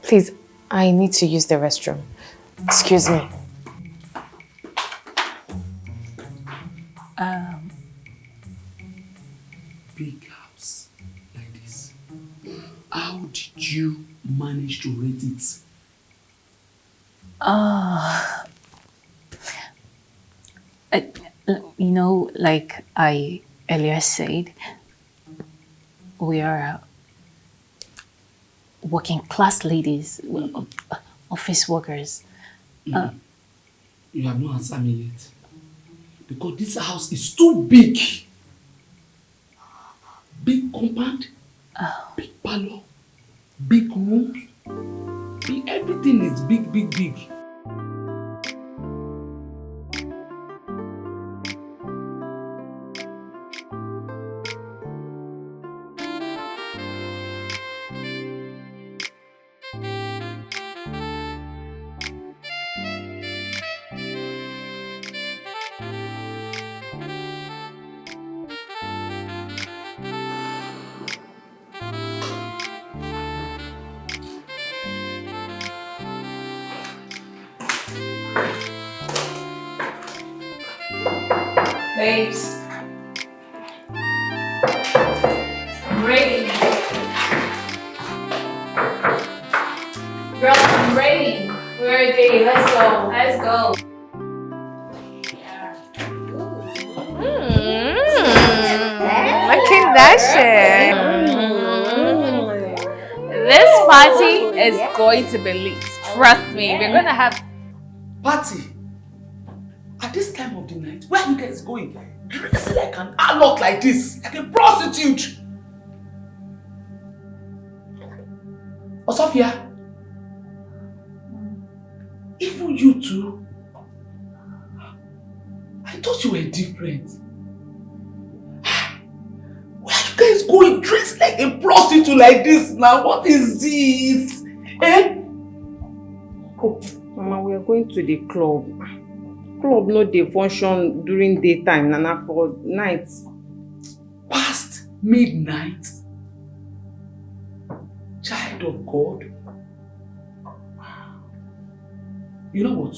Please, I need to use the restroom. Excuse me. Big house like this. How did you manage to rent it? You know, like I earlier said, we are working class ladies, office workers. You have not answered me yet. Because this house is too big. Big compound, big parlor, big rooms. Everything is big, big, big. Babes, I'm ready. Girl, I'm ready. We're ready. Let's go. Let's go. Look at that shit. This party is going to be lit. Trust me, we're gonna have Party? At this time of the night, where are you guys going? Dressing like an harlot like this, like a prostitute. Osofia, even you two, I thought you were different. Where are you guys going dressed like a prostitute like this now? What is this? Eh? Oh, Mama, we are going to the club. Club no dey function during daytime, Nana, for nights. Past midnight? Child of God? You know what?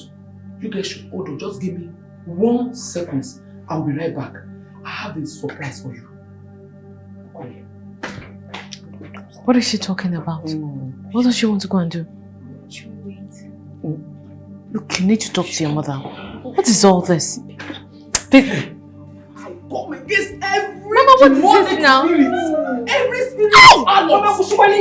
You guys should hold on. Just give me 1 second. I'll be right back. I have a surprise for you. What is she talking about? What does she want to go and do? Look, you need to talk to your mother. What is all this? I come against every Mama, what is this now? spirit. Every spirit of harlot. Mama, stop it! In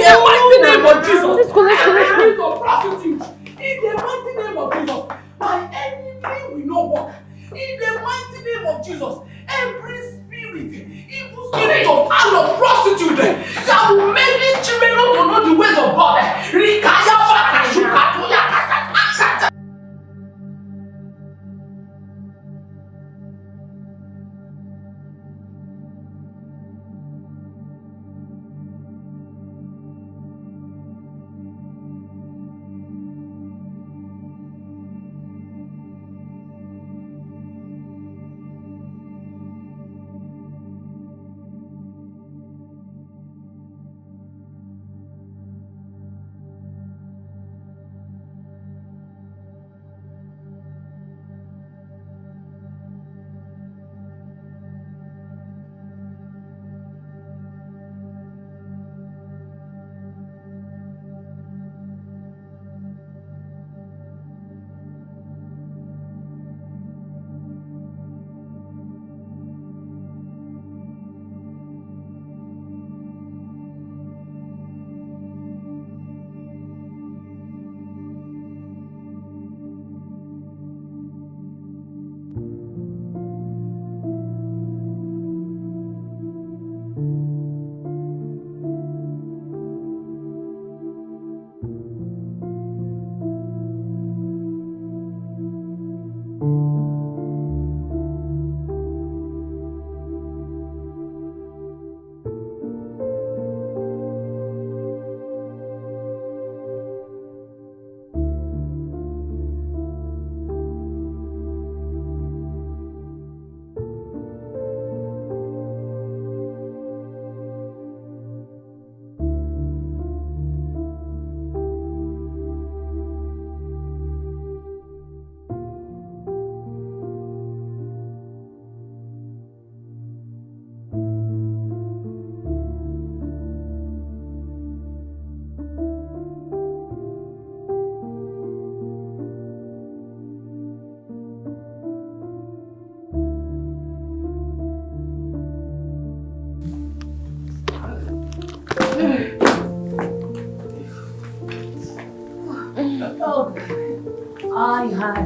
the mighty name of Jesus. Let's go. Every spirit of prostitute. In the mighty name of Jesus. My enemy will not walk. In the mighty name of Jesus. Every spirit, evil spirit of harlot, prostitute, that will make these children not to know the ways of God. Rikaya baka shukatuya kasata.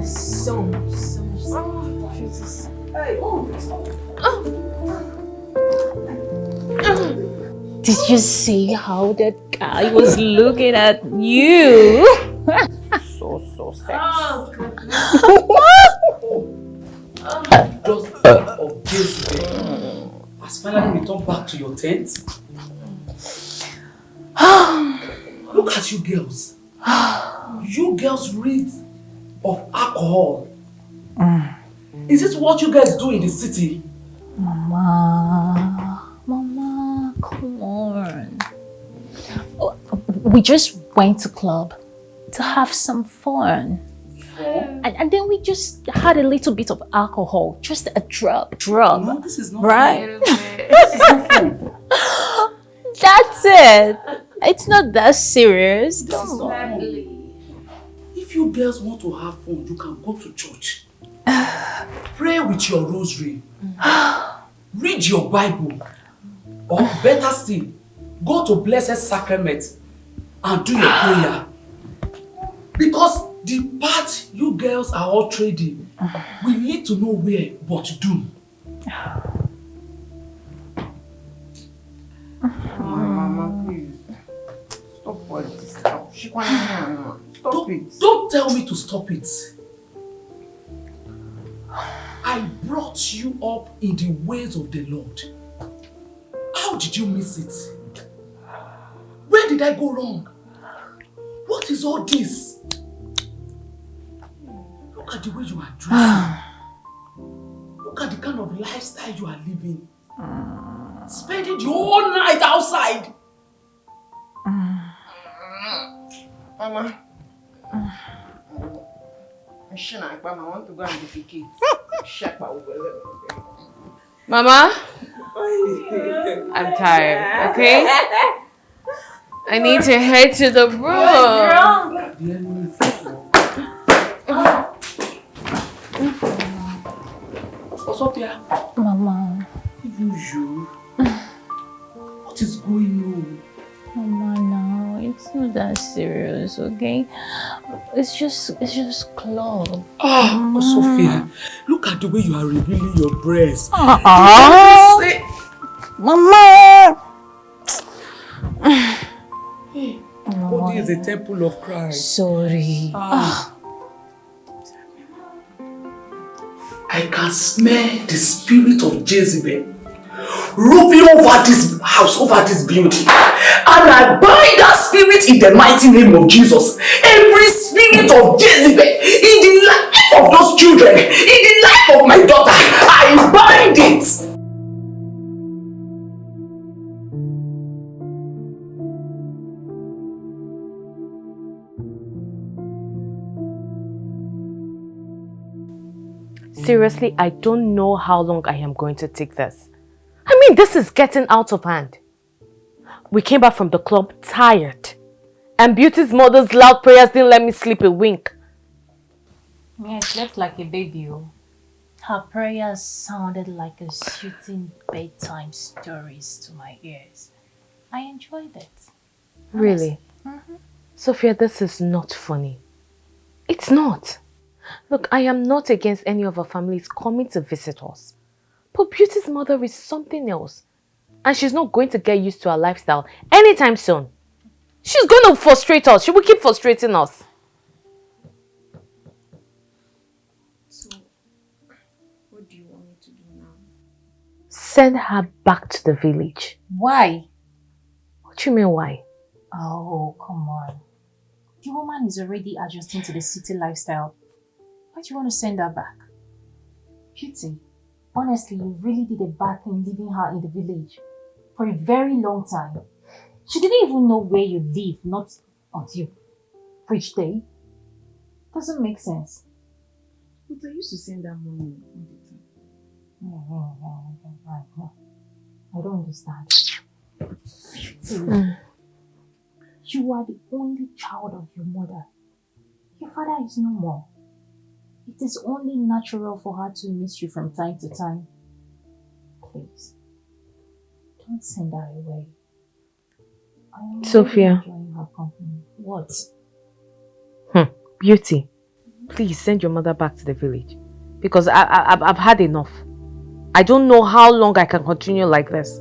So much. Jesus. Hey, Did you see how that guy was looking at you? So sexy. Just think of Jezebel has finally returned back to your tent. Look at you girls. You girls read of alcohol. Is this what you guys do in the city? Mama, come on. We just went to club to have some fun. And then we just had a little bit of alcohol, just a drop. No, this is not right? This is not fun. That's it. It's not that serious. This is not fun. If you girls want to have fun, you can go to church. Pray with your rosary. Read your Bible. Or better still, go to Blessed Sacrament and do your prayer. Because the part you girls are all trading, we need to know where but to do. Mama, please. Stop all this stuff. Stop it. Don't tell me to stop it. I brought you up in the ways of the Lord. How did you miss it? Where did I go wrong? What is all this? Look at the way you are dressing. Look at the kind of lifestyle you are living. Spending the whole night outside. Mama. I want to go and defecate. Mama, I'm tired, okay? I need to head to the room. Sophia. Mama. Even you. What is going on? Mama, no, it's not that serious, okay? It's just club. Oh, Sophia, look at the way you are revealing your breasts. Mama! Hey, body is a temple of Christ. Sorry. I can smell the spirit of Jezebel roving over this house, over this building. And I bind that spirit in the mighty name of Jesus. Every spirit of Jezebel in the life of those children, in the life of my daughter, I bind it. Seriously, I don't know how long I am going to take this. I mean, this is getting out of hand. We came back from the club tired. And Beauty's mother's loud prayers didn't let me sleep a wink. Yeah, I slept like a baby. Her prayers sounded like a soothing bedtime stories to my ears. I enjoyed it. Really? Sophia, this is not funny. It's not. Look, I am not against any of our families coming to visit us. But Beauty's mother is something else. And she's not going to get used to our lifestyle anytime soon. She's going to frustrate us. She will keep frustrating us. So, what do you want me to do now? Send her back to the village. Why? What do you mean why? Oh, come on. The woman is already adjusting to the city lifestyle. Why do you want to send her back? Beauty, honestly, you really did a bad thing leaving her in the village for a very long time. She didn't even know where you live, not until which day. Doesn't make sense. But I used to send that money all the time. I don't understand. You are the only child of your mother. Your father is no more. It is only natural for her to miss you from time to time. Please, don't send her away. I am Sophia. enjoying her company. What? Beauty. Please send your mother back to the village. Because I've had enough. I don't know how long I can continue like this.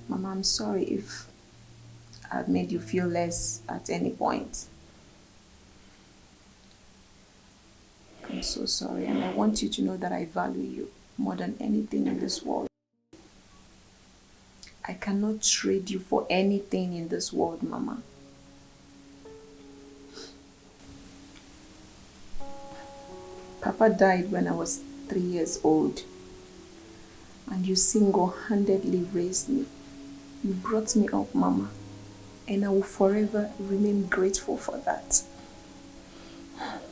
Mama, I'm sorry if I've made you feel less at any point. I'm so sorry, and I want you to know that I value you more than anything in this world. I cannot trade you for anything in this world, Mama. Papa died when I was 3 years old, and you single-handedly raised me. You brought me up, Mama, and I will forever remain grateful for that.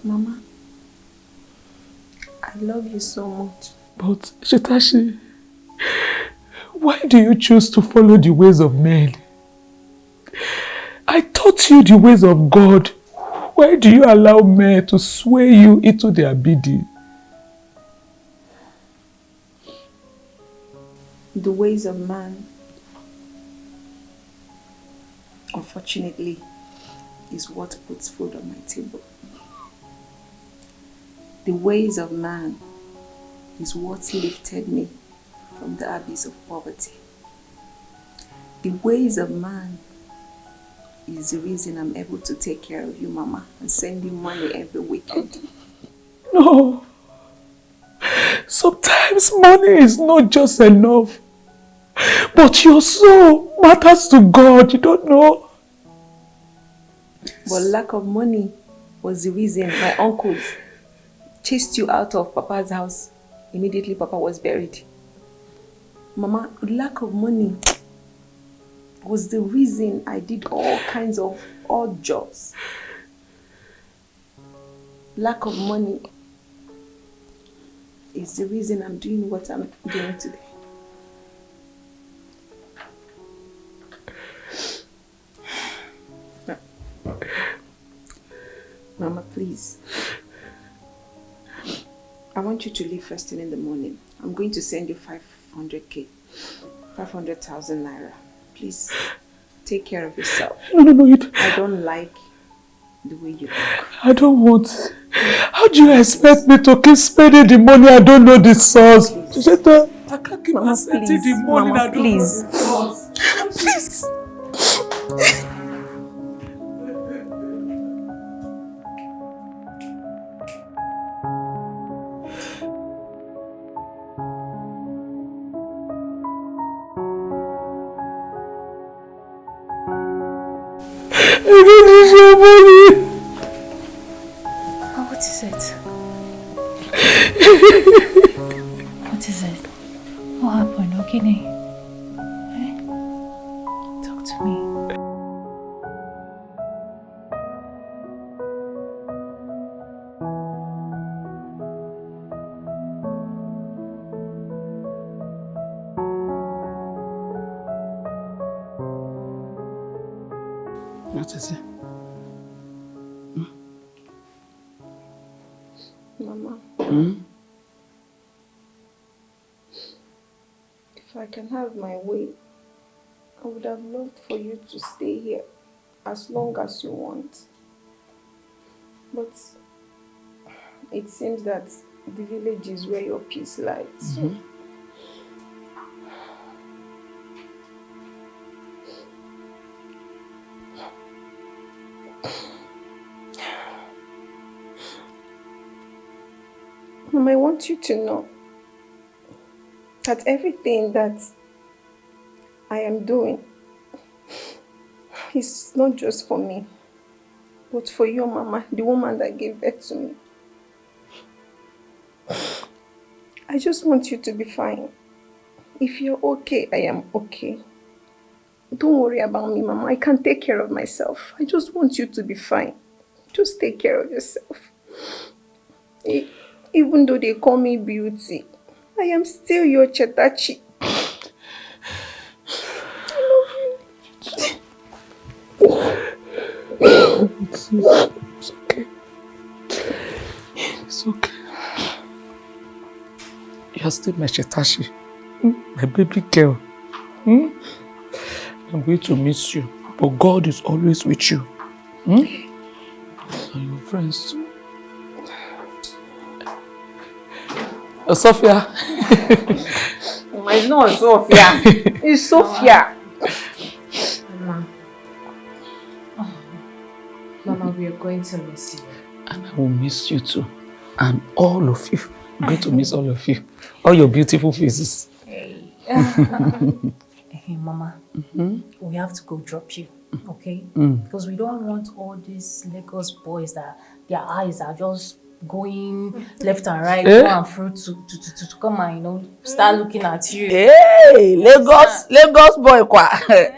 Mama, I love you so much. But, Shitashi, why do you choose to follow the ways of men? I taught you the ways of God. Why do you allow men to sway you into their bidding? The ways of man, unfortunately, is what puts food on my table. The ways of man is what lifted me from the abyss of poverty. The ways of man is the reason I'm able to take care of you, Mama, and send you money every weekend. No. Sometimes money is not just enough. But your soul matters to God, you don't know? But lack of money was the reason my uncles chased you out of Papa's house. Immediately Papa was buried. Mama, lack of money was the reason I did all kinds of odd jobs. Lack of money is the reason I'm doing what I'm doing today. Mama, please. I want you to leave first thing in the morning. I'm going to send you 500,000 naira. Please, take care of yourself. No, I don't like the way you look. I don't want. How do you expect me to keep spending the money I don't know the source? I can't keep accepting the money I don't know the source. Please. I don't need your money. Oh, what is it? What is it? What happened, Okene? Eh? Talk to me. What is it? Mama, if I can have my way, I would have loved for you to stay here as long as you want. But it seems that the village is where your peace lies. So Mama, I want you to know that everything that I am doing is not just for me, but for your Mama, the woman that gave birth to me. I just want you to be fine. If you're okay, I am okay. Don't worry about me, Mama. I can take care of myself. I just want you to be fine. Just take care of yourself. Even though they call me Beauty, I am still your Chetachi. I love you. It's okay. It's okay. you're still my Chetashi. My baby girl. I'm going to miss you. But God is always with you. And your friends too. Sophia. It's not Sophia. It's Sophia. Mama. Oh. Mama, we are going to miss you. And I will miss you too. And all of you. I'm going to miss all of you. All your beautiful faces. Hey, Mama. We have to go drop you, okay? Because we don't want all these Lagos boys that their eyes are just going left and right, to and fro to come and, start looking at you. Hey, Lagos boy,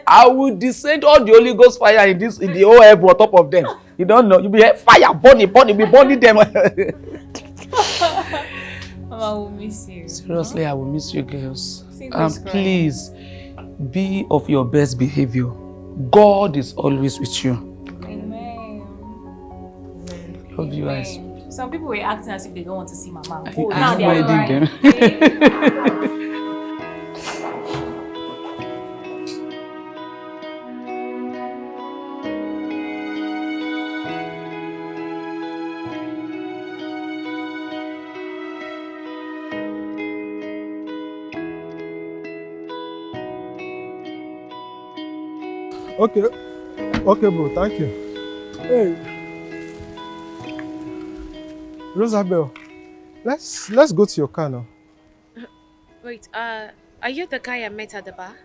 I will descend all the Holy Ghost fire in the whole heaven on top of them. You don't know, you'll be fire, burning, be burning them. Mama, will miss you. Seriously, I will miss you girls. And please, be of your best behavior. God is always with you. Amen. Love you guys. Some people were acting as if they don't want to see Mama. Now they are right. Okay, bro, thank you. Hey, Rosabel, let's go to your car now. Wait, are you the guy I met at the bar?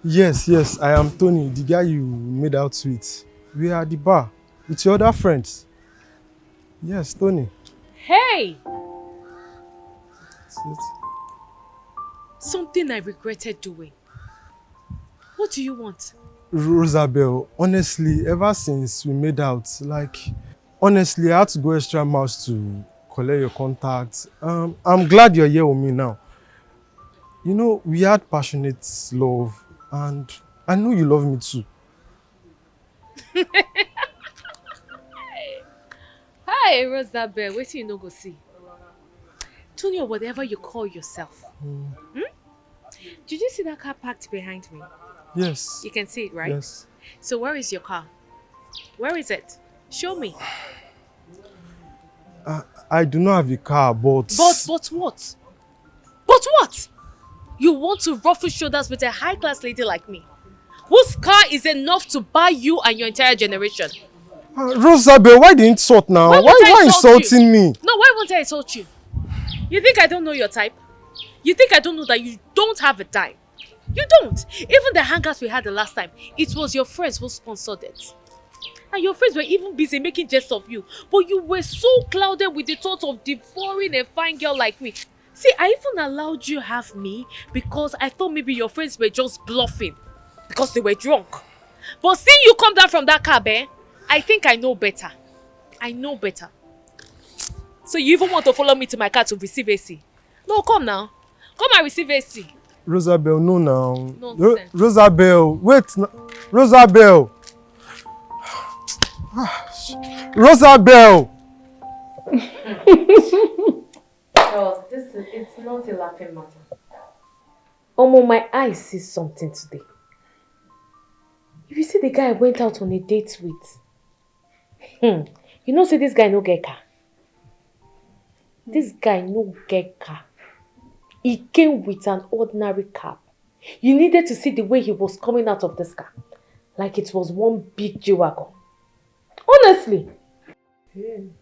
Yes, I am Tony, the guy you made out with. We are at the bar with your other friends. Yes, Tony. Hey! That's it. Something I regretted doing. What do you want? Rosabel, honestly, ever since we made out, honestly, I had to go extra miles to collect your contact. I'm glad you're here with me now. We had passionate love, and I know you love me too. Hi, Rosabel. Wait till you no go see. Tony, or whatever you call yourself. Did you see that car parked behind me? Yes. You can see it, right? Yes. So where is your car? Where is it? Show me. I do not have a car, but... But what? But what? You want to ruffle shoulders with a high-class lady like me? Whose car is enough to buy you and your entire generation? Rosabel, why the insult now? Why insulting me? No, why won't I insult you? You think I don't know your type? You think I don't know that you don't have a dime? You don't. Even the hangouts we had the last time, it was your friends who sponsored it. And your friends were even busy making jests of you. But you were so clouded with the thought of devouring a fine girl like me. See, I even allowed you have me because I thought maybe your friends were just bluffing. Because they were drunk. But seeing you come down from that cab, I think I know better. I know better. So you even want to follow me to my car to receive AC? No, come now. Come and receive AC. Rosabel, no now. Nonsense. Rosabel, wait. Rosabel. Rosabel. Oh, it's not a laughing matter. My eyes see something today. If you see the guy I went out on a date with, say this guy no get car. This guy no get car. He came with an ordinary cab. You needed to see the way he was coming out of this car. Like it was one big G-Wagon. Honestly. It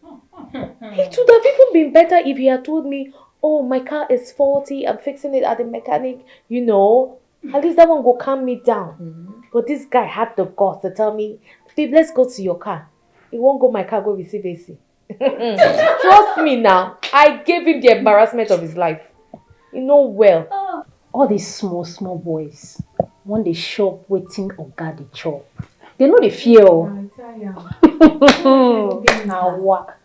would have even been better if he had told me, oh, my car is faulty, I'm fixing it at the mechanic, At least that one will calm me down. But this guy had the guts to tell me, babe, let's go to your car. He won't go my car, go receive AC. Trust me now, I gave him the embarrassment of his life. You know well. All these small boys, when they shop waiting or guard the chop, they know the fear. Now what?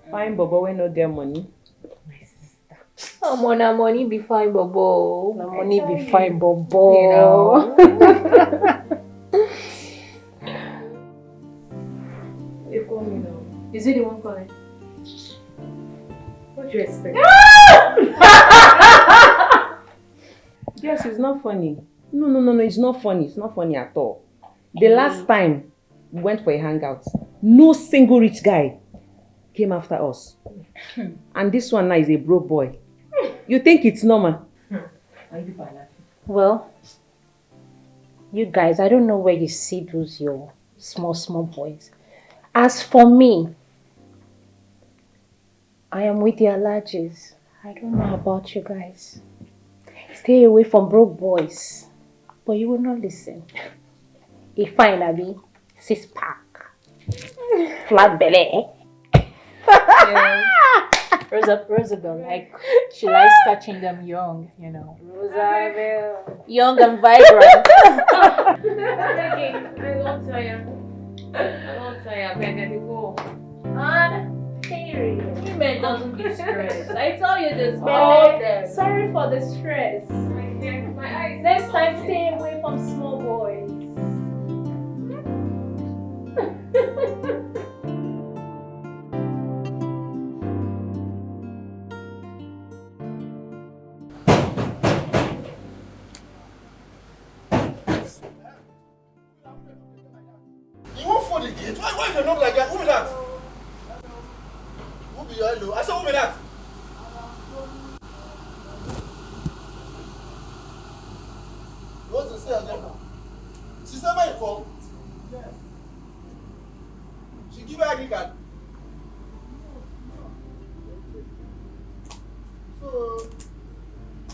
Fine Bobo when no get money. Na money be fine, Bobo. Na money be fine, Bobo. You call me now. Is it the one calling? What do you expect? Yes, it's not funny. No, it's not funny. It's not funny at all. The last time we went for a hangout, no single rich guy came after us. And this one now is a broke boy. You think it's normal? Well, you guys, I don't know where you see those your small boys. As for me, I am with the allergies. I don't know about you guys. Stay away from broke boys. But you will not listen. If fine, Abby, 6-pack, flat belly. Yeah. Rosabelle, like, she likes catching them young, you know. Rosabelle. Young and vibrant. Okay, I won't tell you. I beg you go. And Terry, women doesn't be stressed. I tell you this all day. Sorry for the stress. My eyes. Next time, stay away from small boys. You won't for the gate? Why you not like that? Who be that? Who be your hello? I said, who be that? You want to say again? She said, where you come? Yes. She give her ID card. So,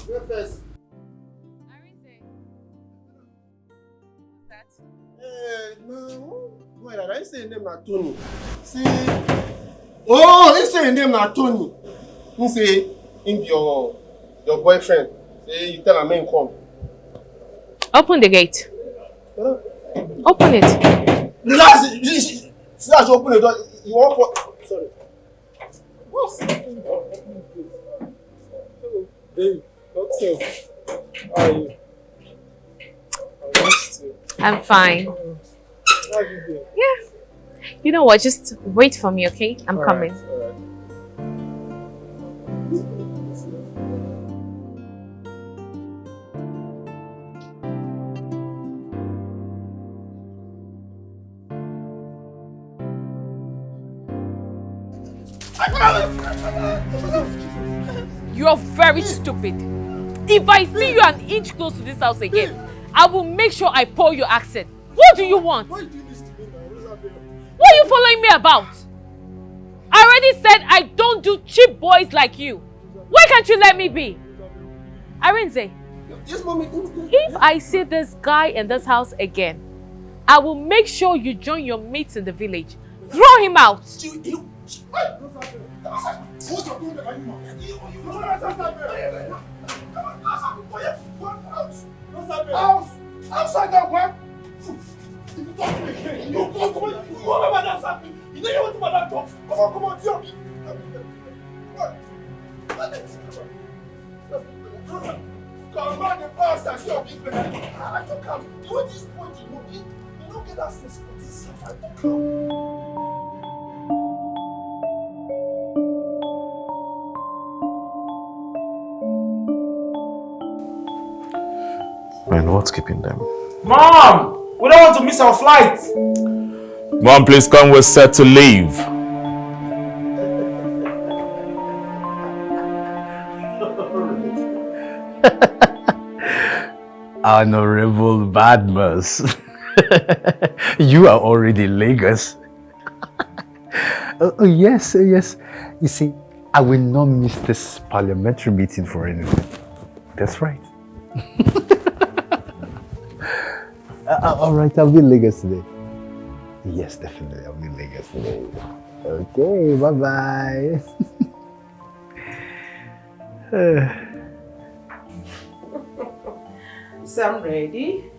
where first? No. Wait, I didn't say your name na Tony. See. Oh, he say your name na Tony. He say him your boyfriend. Say you tell him man come. Open the gate. Open it. Relax. See that you open the door. You want for? Sorry. What's happening? Babe, what's up? How are you? I'm fine. How have you been? Yeah. You know what? Just wait for me, okay? I'm coming. Alright. You're very stupid. If I see you an inch close to this house again, I will make sure I pour your accent. What do you want? Why do this to me now? What are you following me about? I already said I don't do cheap boys like you. Why can't you let me be? Arinze, yes, mommy. If I see this guy in this house again, I will make sure you join your mates in the village. Throw him out. Outside that one. If you talk to me again, you talk to me. You remember that's happening. You know you want to that talk. Come on, tell me. Come on, the past and show me. I don't come. You at this point, you don't get access for this. I don't come. Man, what's keeping them? Mom! We don't want to miss our flight! Mom, please come. We're set to leave. Honorable Badmus. You are already in Lagos. Yes. You see, I will not miss this parliamentary meeting for anything. That's right. All right, I'll be in Lagos today. Yes, definitely, I'll be in Lagos today. Okay, bye-bye. So I'm ready.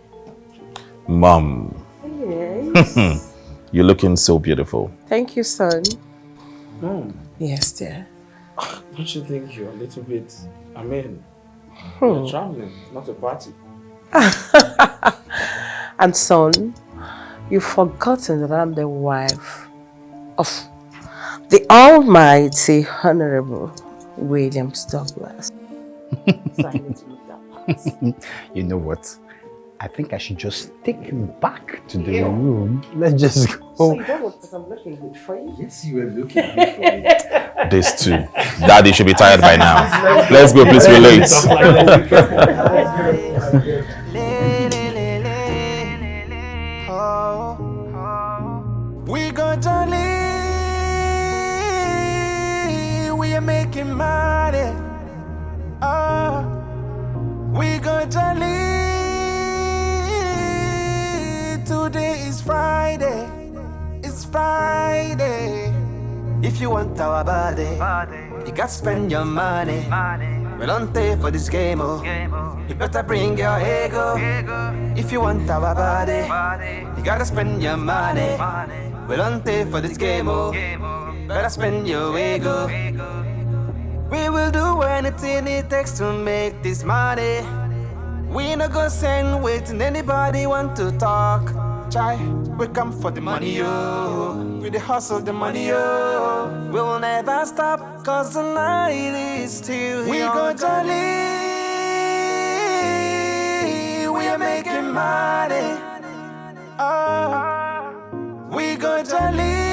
Mom. Yes. You're looking so beautiful. Thank you, son. Mom. Yes, dear. Don't you think you're a little bit... we're traveling, not a party. And son, you've forgotten that I'm the wife of the Almighty Honorable Williams Douglas. So I need to look that. You know what? I think I should just take you back to the room. Let's just go. So you don't look because I'm looking good for you? Yes, you were looking good for me. This too. Daddy should be tired by now. Let's go, please, we're late. We gon' jolly, we are making money. We gon' jolly. Today is Friday. It's Friday. If you want our body, you gotta spend your money. We don't pay for this game, oh. You better bring your ego. If you want our body, you gotta spend your money. We don't pay for this game, oh. Better spend your ego. We will do anything it takes to make this money. We no go send waiting anybody want to talk. Chai, we come for the money, yo. We the hustle the money, yo. We'll never stop, cause the night is still young. We go jolly, we are making money. We go jolly.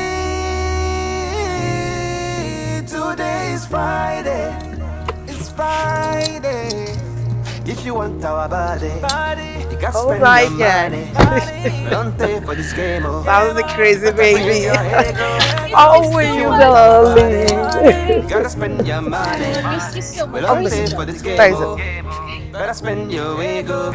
Today is Friday. It's Friday. If you want our body, you got to spend your money. Don't pay for this game, oh. That was a crazy baby. Oh, you darling. You gotta spend your money. Don't pay for this game, oh. Better spend your ego.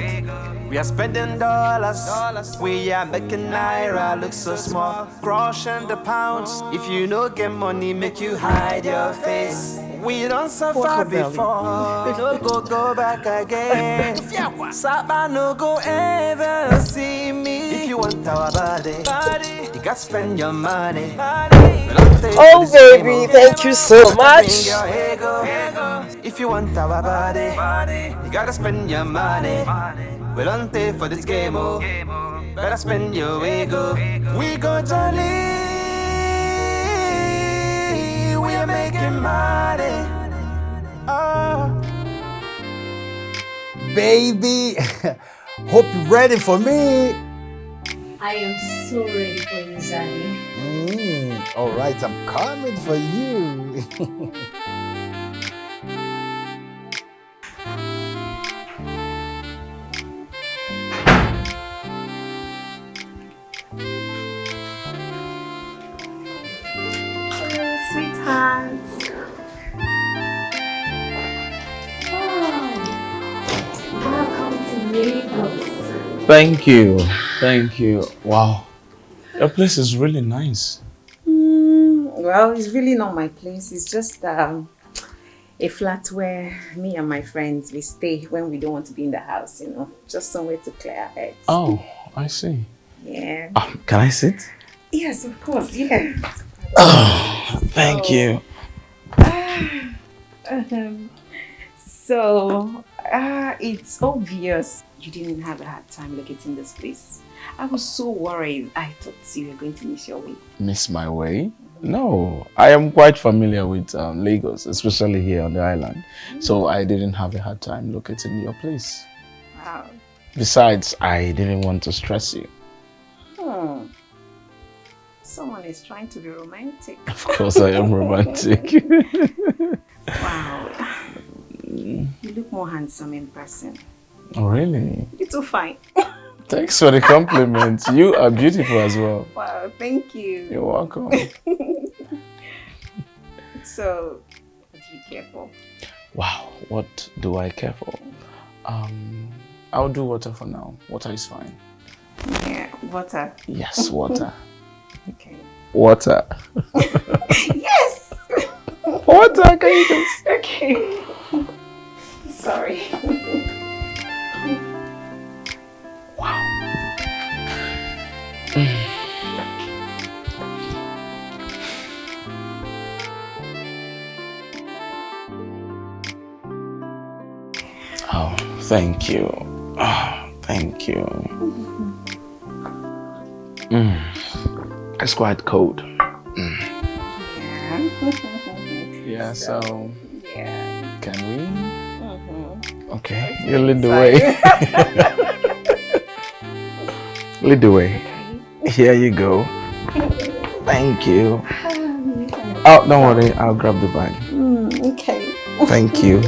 We are spending dollars. We are making naira look so small. Crushing the pounds. If you no get money, make you hide your face. We don't suffer before. We don't go back again. Saba no go ever see me. If you want our body, you gotta spend your money. Oh baby, thank you so much. If you want our body, you gotta spend your money. We don't pay for this game, oh. Better spend your ego. We go jolly. We are making money. Baby, hope you're ready for me. I am so ready for you, Zaddy. All right, I'm coming for you. Sweethearts. Welcome to Lagos. Thank you. Thank you. Wow. Your place is really nice. Well, it's really not my place. It's just a flat where me and my friends, we stay when we don't want to be in the house, you know. Just somewhere to clear our heads. Oh, I see. Yeah. Can I sit? Yes, of course, yeah. Oh, thank you. So, it's obvious you didn't have a hard time locating this place. I was so worried. I thought you were going to miss your way. Miss my way? No, I am quite familiar with Lagos, especially here on the island. So I didn't have a hard time locating your place. Wow. Besides, I didn't want to stress you. Someone is trying to be romantic. Of course I am romantic. Wow. You look more handsome in person. Oh, really? You're too fine. Thanks for the compliment. You are beautiful as well. Wow, thank you. You're welcome. So, what do you care for? Wow, what do I care for? I'll do water for now. Water is fine. Yeah, water. Yes, water. Okay. Water. Yes! Water, can you just... Okay. Sorry. Wow. Oh, thank you. Oh, thank you. It's quite cold. Yeah, so Yeah. can we? Okay, you lead the way. Lead the way. Here you go. Thank you. Oh, don't worry, I'll grab the bag. Okay. Thank you.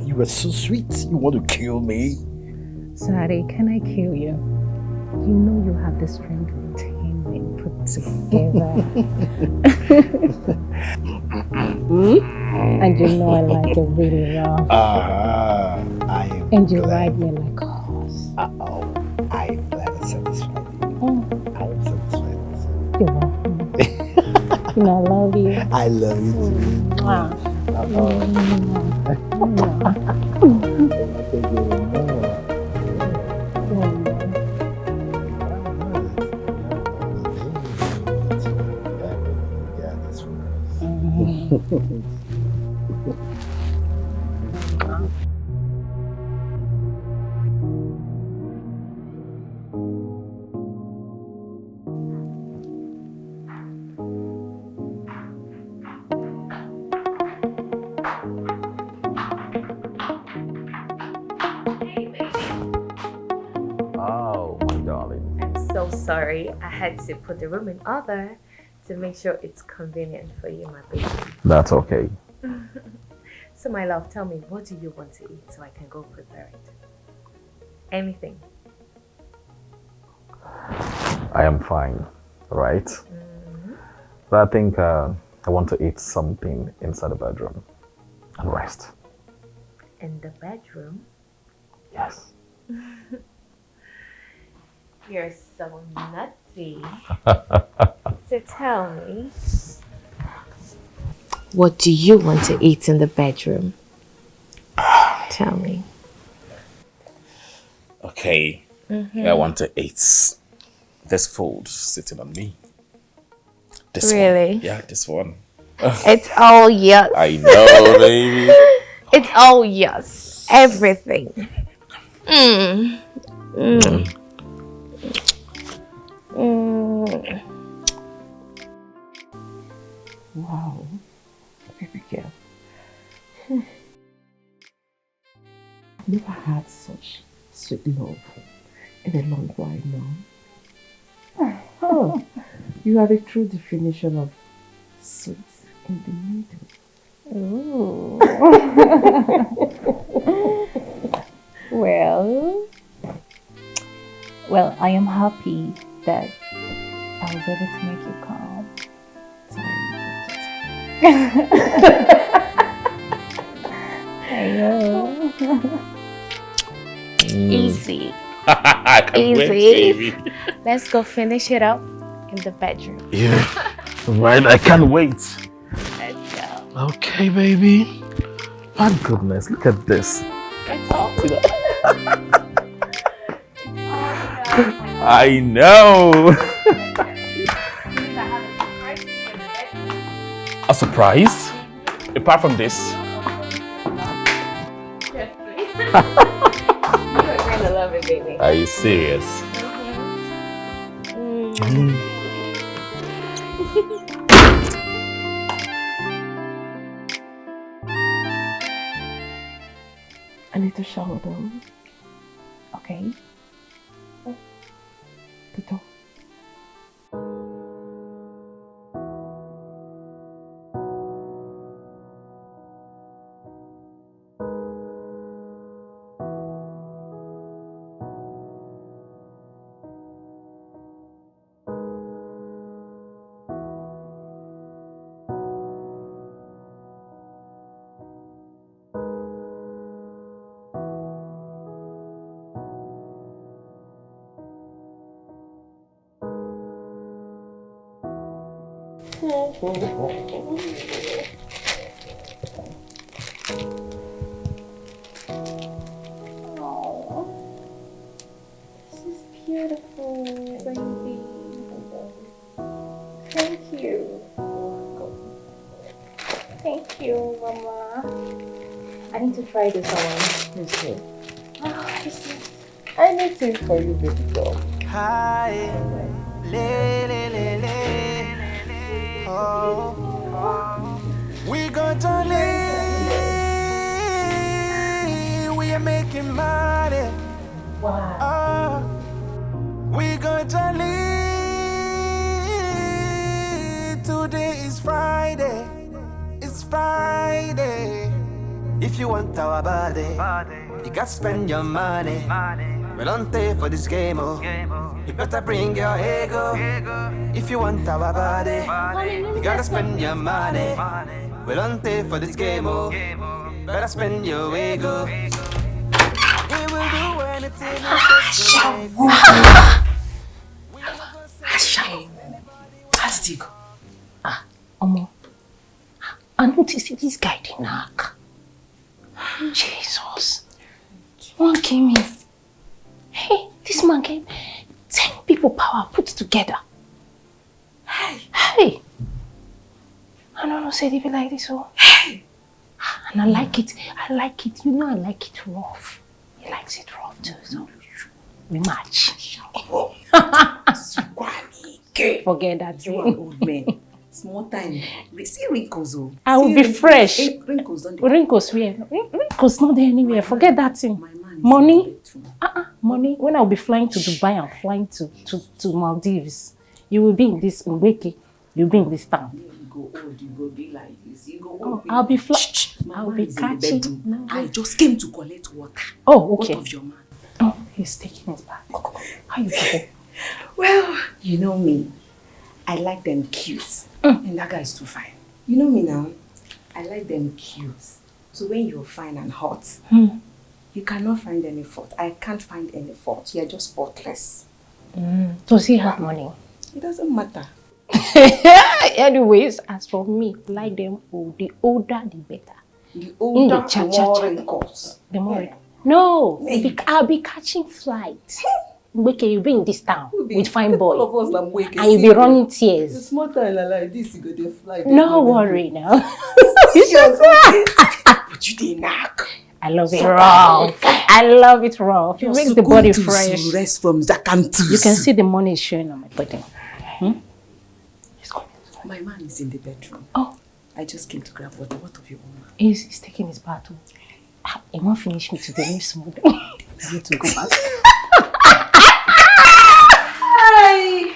You were so sweet. You want to kill me? Sorry, can I kill you? You know you have the strength of 10 men put together. And you know I like it really rough. I am And you glad. ride me like a horse. I am glad I satisfied you. I am satisfied. You're welcome. You know, I love you. I love you too. Mwah. Oh, my darling. I'm so sorry. I had to put the room in order to make sure it's convenient for you, my baby. That's okay. So, my love, tell me, what do you want to eat so I can go prepare it? Anything. I am fine, right? But I think I want to eat something inside the bedroom and rest. In the bedroom? Yes. You're so nutty. So tell me, what do you want to eat in the bedroom? Tell me. Okay. I want to eat this food sitting on me. This Really? one. Yeah, this one. It's all yes. I know, baby. It's all yes. Everything. Mm. Mm. Mm. Wow, baby girl. I've never had such sweet love in a long while now. Oh, you are the true definition of sweet in the middle. Ooh. Well, I am happy that I was able to make you calm. Easy. I can't wait, baby. Let's go finish it up in the bedroom. Yeah, right. I can't wait. Let's go. Okay, baby. My goodness, look at this. It's all. I know. A surprise? Apart from this? You're going to love it, baby. Are you serious? I need to shower them. Okay. The door. This is beautiful, baby. Thank you. Thank you, Mama. I need to try this on. This way. Oh, this is anything for you, baby girl. Hi, le le le le. Oh, we got jolly. We are making money. Wow. We got jolly. Today is Friday. It's Friday. If you want our body, you gotta spend your money. We don't pay for this game, oh. You better bring your ego. If you want our body, you gotta spend your money. We don't pay for this game, oh. Better spend your ego. We will do anything. How did it go? Omo, I noticed this guy did knock. Jesus. One came in. Hey, this man came. 10 people power put together. Hey. I don't know, say they be like this, oh. Hey. And I like it. I like it. You know I like it rough. He likes it rough too, so we match. Forget that You are thing. an old man. Small time. See wrinkles, oh. I will be fresh. Wrinkles on the Wrinkles where? Wrinkles not there anywhere. Forget that thing. Money. Money. When I'll be flying to Dubai and flying to Maldives, you will be in this Mbeki. You'll be in this town. You go old, you go be like this. You go Oh, old. I'll be I'll be catching. No. I just came to collect water. Oh, okay. What of your man? Oh, he's taking it back. How you doing? Well, you know me. I like them cute. And that guy is too fine. You know me now. I like them cute. So when you're fine and hot, you cannot find any fault. I can't find any fault. You're just faultless. Does he have money? It doesn't matter. Anyways, as for me, like them old. The older, the better. The older, the more wrinkles. The more. No, I'll be catching flight. Mbeke, you'll be in this town with fine boy. All of us are Mbeke. And you'll be running tears. It's small time like this, you go to fly. No worry now. But you didn't knock. I love it raw. I love it raw. It makes the body fresh. Rest from Zakantus. You can see the money is showing on my body. My man is in the bedroom. Oh. I just came to grab water. What of your woman? He's taking his battle. He won't finish me today. Leave smooth. I need to go back. Hi.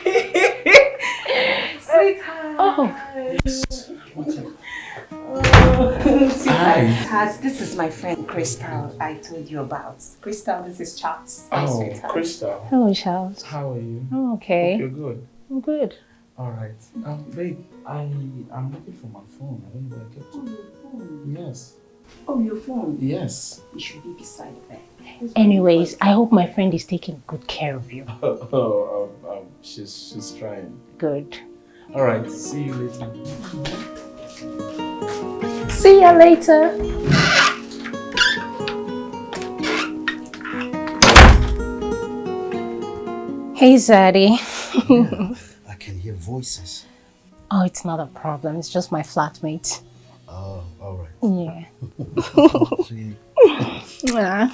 Sweetheart. Oh. sweetheart, this is my friend Crystal I told you about. Crystal, this is Charles. Hi, Oh, sweetheart. Crystal. Hello, Charles. How are you? I'm okay. Hope you're good. I'm good. All right. Babe, I'm looking for my phone. I don't know where I kept it. Oh, your phone. Yes. Oh, your phone? Yes. It should be beside there. Anyways, I hope my friend is taking good care of you. She's trying. Good. All right. See you later. See ya later. Hey, Zaddy. I can hear voices. Oh, it's not a problem. It's just my flatmate. Oh, all right. Yeah. Yeah.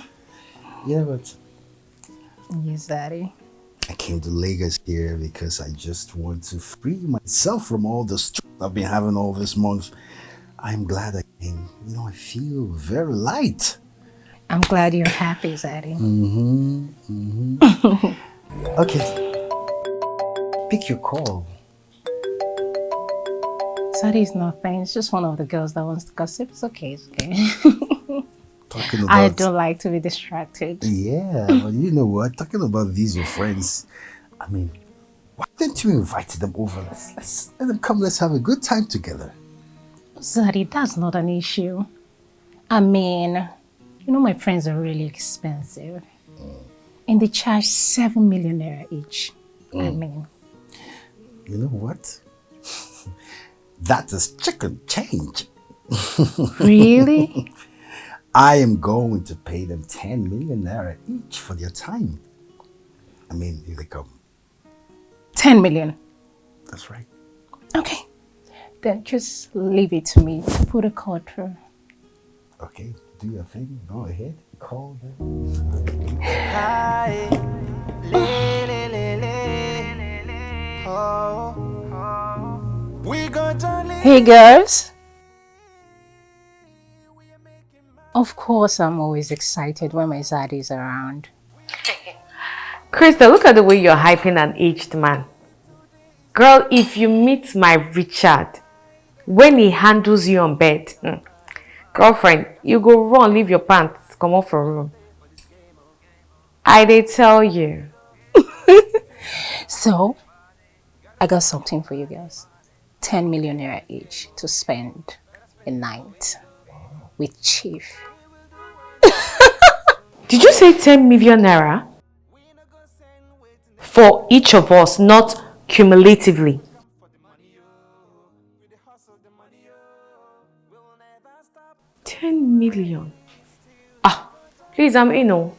Yeah, but Yes, Zaddy. I came to Lagos here because I just want to free myself from all the stress I've been having all this month. I'm glad I came. You know, I feel very light. I'm glad you're happy, Zaddy. Okay. Pick your call. Zaddy's nothing. It's just one of the girls that wants to gossip. It's okay. It's okay. Talking about... I don't like to be distracted. Yeah, but you know what? Talking about these, your friends. I mean, why didn't you invite them over? Let's let them come. Let's have a good time together. Zaddy, that's not an issue. I mean, you know my friends are really expensive. And they charge 7 million naira each. I mean. You know what? That is chicken change. Really? I am going to pay them 10 million naira each for their time. I mean, if they come. 10 million? That's right. Okay. Then just leave it to me to put a call through. Okay, do your thing. Go ahead. Call them. Hi, le, le, le, le. Oh, we got Hey girls. Of course, I'm always excited when my Zaddy is around. Krista, look at the way you're hyping an aged man. Girl, if you meet my Richard, when he handles you on bed, girlfriend, you go run, leave your pants, come off for room. I did tell you. So, I got something for you girls. 10 million naira each to spend a night with Chief. Did you say 10 million naira? For each of us, not cumulatively. 10 million. Ah, please, I'm in. Oh,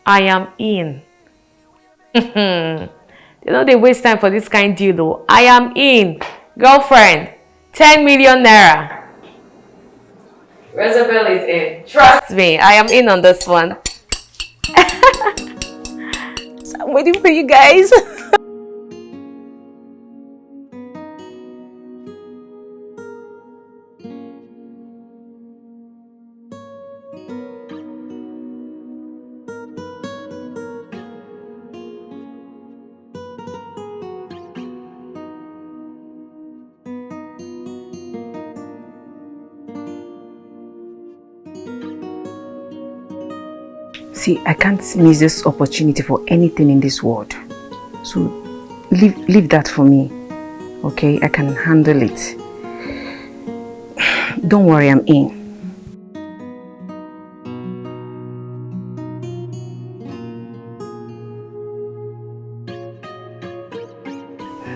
I am in. They don't they waste time for this kind of deal though. I am in. Girlfriend, 10 million naira. Rosabelle is in. Trust me, I am in on this one. I'm waiting for you guys. See, I can't miss this opportunity for anything in this world. So, leave that for me. Okay? I can handle it. Don't worry, I'm in.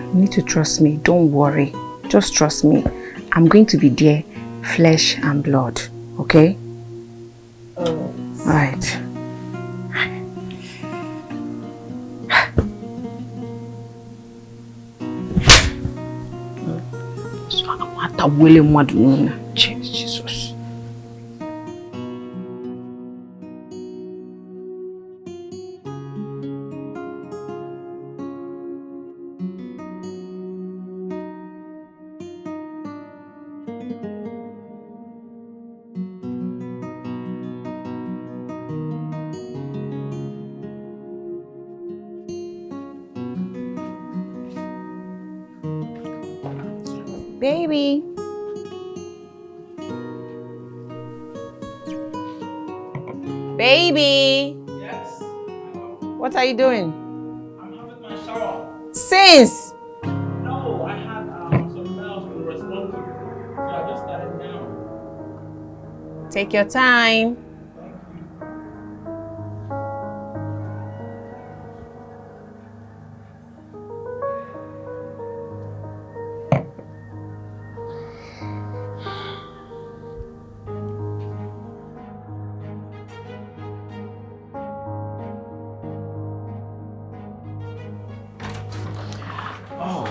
You need to trust me. Don't worry. Just trust me. I'm going to be there, flesh and blood. Okay? Alright. Jesus. Baby. Baby! Yes? What are you doing? I'm having my shower. Since? No, I had some mails to respond to. So I just started now. Take your time.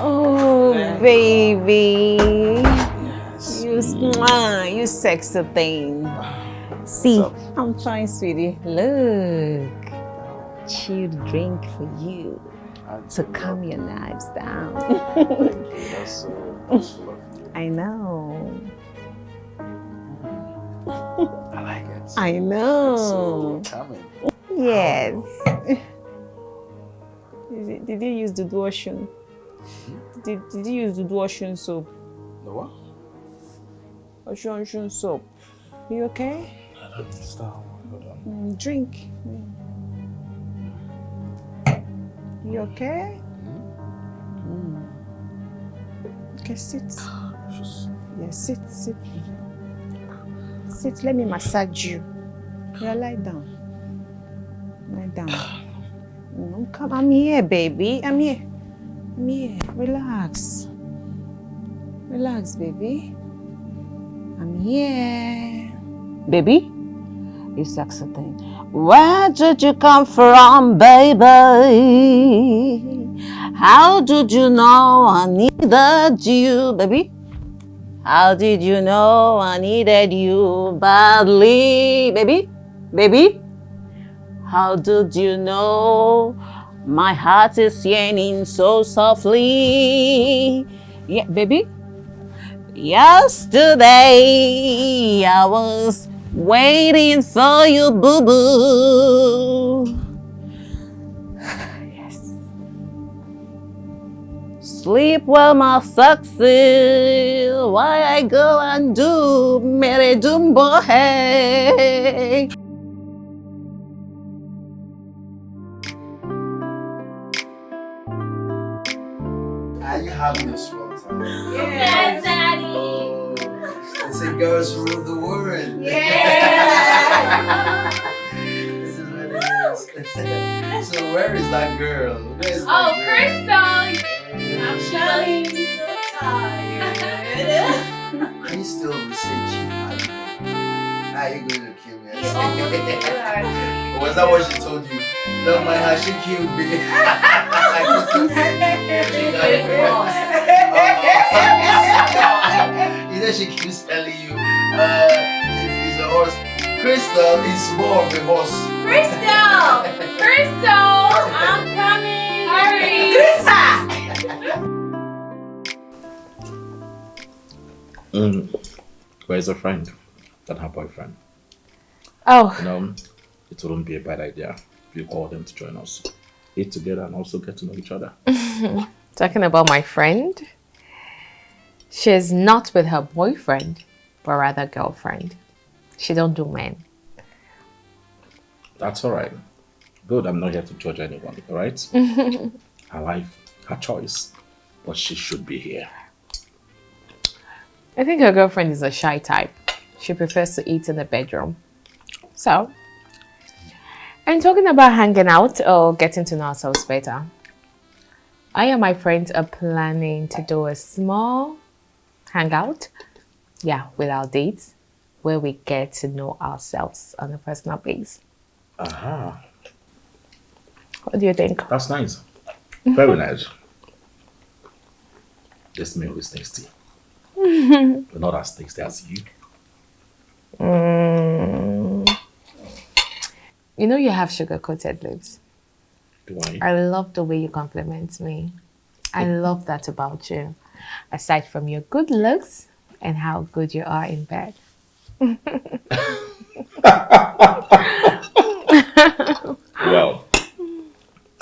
Oh, baby. Yes. You sexy thing. See, I'm trying, sweetie. Look. Chilled drink for you to calm your nerves down. Thank you. That's so thoughtful of you. I know. I like it. I know. It's so calming. Yes. Did you use the Duocean? Did you use the Duocean soap? The what? Ocean soap. You okay? I don't understand. Hold on. Drink. You okay? Okay, sit. Yeah, sit. Sit, let me massage you. Yeah, lie down. Lie down. Come, I'm here, baby. I'm here. Relax. Relax, baby. I'm here. Baby? You sexy thing. Where did you come from, baby? How did you know I needed you, baby? How did you know I needed you badly, baby? Baby? How did you know my heart is yearning so softly? Yeah, baby? Yesterday I was waiting for you, boo-boo. Yes. Sleep well, my sexy. Why I go and do mere dumbo hey. Are you having a small time? Yes, Daddy. Oh, they say girls rule the world. Yeah. This is what it is. So where is that girl? Where is that Oh, girl? Crystal. I'm feeling so tired. Crystal will say chief admin. Are you going to kill me? Was that what she told you? No, my heart, she killed me. You know she keeps telling you, if he's a horse, Crystal is more of a horse. Crystal, I'm coming. Hurry. Where's her friend? Than her boyfriend. Oh. You know, it wouldn't be a bad idea if you call them to join us. Eat together and also get to know each other. Talking about my friend, she's not with her boyfriend, but rather girlfriend. She don't do men. That's alright. Good, I'm not here to judge anyone, alright? Her life, her choice. But she should be here. I think her girlfriend is a shy type. She prefers to eat in the bedroom. So, and talking about hanging out or getting to know ourselves better, I and my friends are planning to do a small hangout, with our dates, where we get to know ourselves on a personal base. Aha. What do you think? That's nice. Very nice. This meal is tasty. But not as tasty as you. You know you have sugar-coated lips. Do I? I love the way you compliment me. I love that about you. Aside from your good looks and how good you are in bed. Well,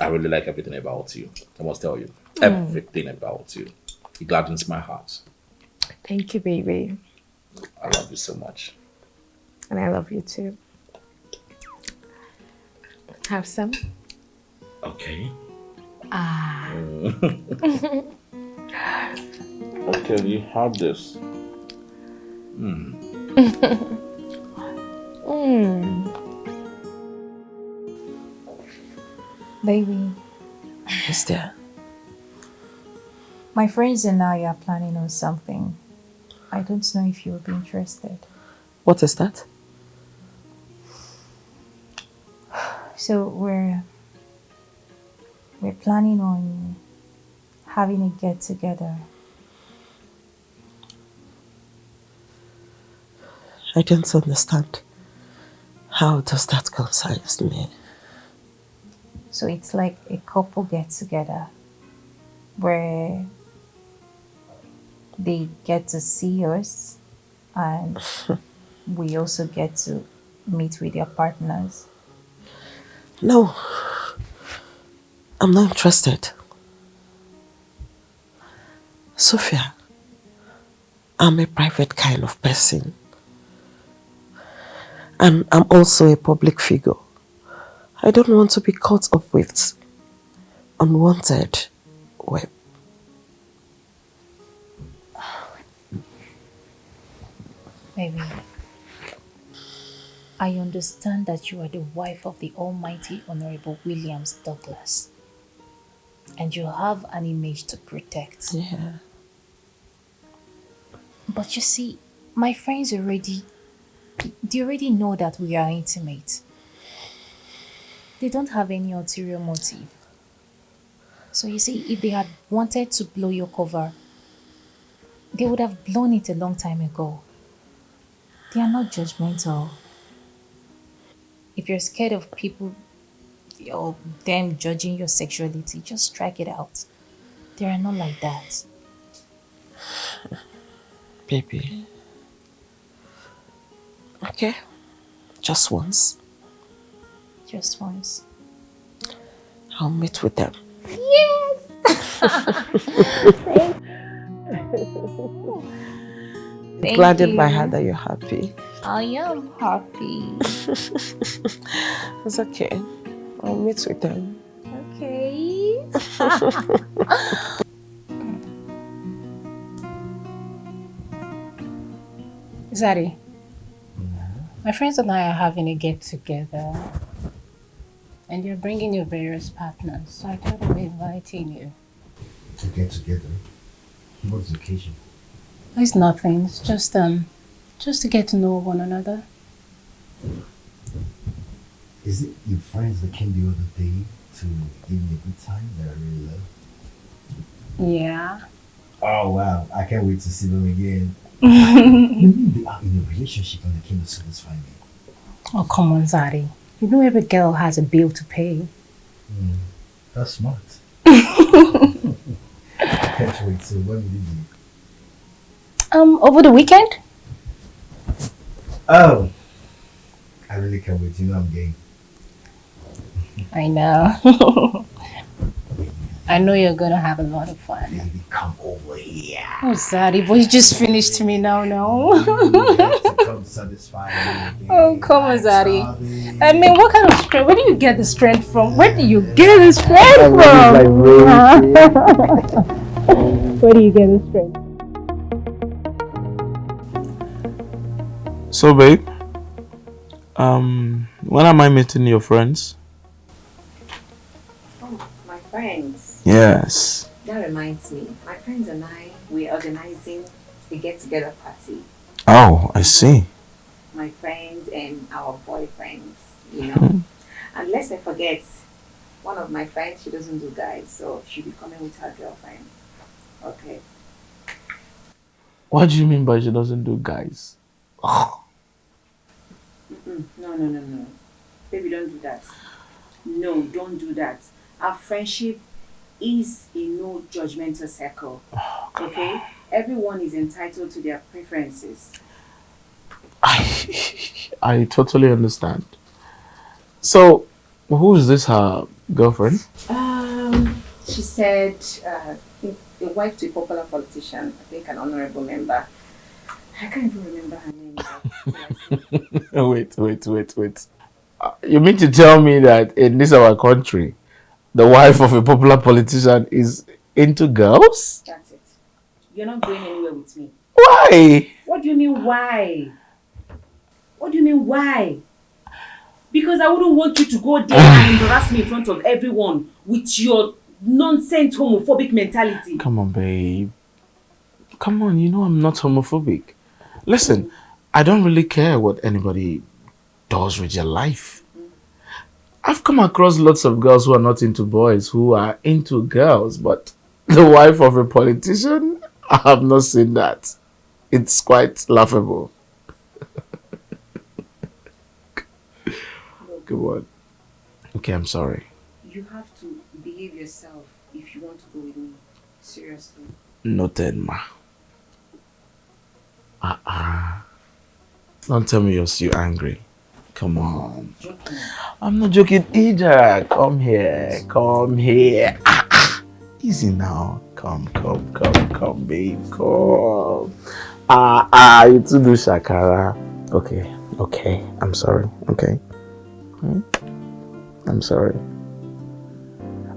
I really like everything about you. I must tell you. Everything about you. It gladdens my heart. Thank you, baby. I love you so much. And I love you too. Have some? Okay. Ah. Okay, you have this. Baby, Yes, dear. my friends and I are planning on something. I don't know if you would be interested. What is that? So we're planning on having a get together. I don't understand. How does that concern me? So it's like a couple get together where they get to see us and we also get to meet with their partners. No, I'm not interested. Sophia, I'm a private kind of person. And I'm also a public figure. I don't want to be caught up with unwanted web. Baby, I understand that you are the wife of the Almighty Honorable Williams Douglas. And you have an image to protect. Yeah. But you see, my friends they already know that we are intimate. They don't have any ulterior motive. So you see, if they had wanted to blow your cover, they would have blown it a long time ago. They are not judgmental. If you're scared of people or them judging your sexuality, just strike it out. They are not like that. Baby. Okay. Just once. Just once. I'll meet with them. Yes! Thank Glad in my you. heart that you're happy. I am happy. It's okay. I'll meet with them. Okay. Zari, my friends and I are having a get together, and you're bringing your various partners, so I thought of inviting you. To get together? What's the occasion? It's nothing. It's just to get to know one another. Is it your friends that came the other day to give me a good time that I really love? Yeah. Oh wow, I can't wait to see them again. Maybe they are in a relationship and they came to satisfy me. Oh, come on, Zari. You know every girl has a bill to pay. That's smart. I can't wait. So when will it be? Over the weekend? Oh, I really can't wait. You know I'm game. I know. I know you're gonna have a lot of fun. Baby, come over here. Oh, Zari, but you just finished me now, no? You have to come satisfy me. Oh, come on, Zari. I mean, what kind of strength? Where do you get the strength from? Where do you get the strength from? Where do you get the strength? So, babe, when am I meeting your friends? Oh, my friends. Yes. That reminds me, my friends and I, we're organizing a get-together party. Oh, I see. My friends and our boyfriends, you know. And lest I forget, one of my friends, she doesn't do guys, so she'll be coming with her girlfriend. Okay. What do you mean by she doesn't do guys? No. Baby, don't do that. No, don't do that. Our friendship is a no judgmental circle. Okay? Everyone is entitled to their preferences. I totally understand. So, who is this her girlfriend? She said a wife to a popular politician, I think an honorable member. I can't even remember her name. Wait. You mean to tell me that in this our country, the wife of a popular politician is into girls? That's it. You're not going anywhere with me. Why? What do you mean why? What do you mean why? Because I wouldn't want you to go there and embarrass me in front of everyone with your nonsense homophobic mentality. Come on, babe. Come on, you know I'm not homophobic. Listen, I don't really care what anybody does with your life. I've come across lots of girls who are not into boys, who are into girls, but the wife of a politician, I have not seen that. It's quite laughable. Come on. Okay, I'm sorry. You have to behave yourself if you want to go with me. Seriously. Noted, ma. Don't tell me you're still angry. Come on. I'm not joking either. Come here. Come here. Easy now. Come, babe. Come. You too do shakara. Okay. I'm sorry. Okay. I'm sorry.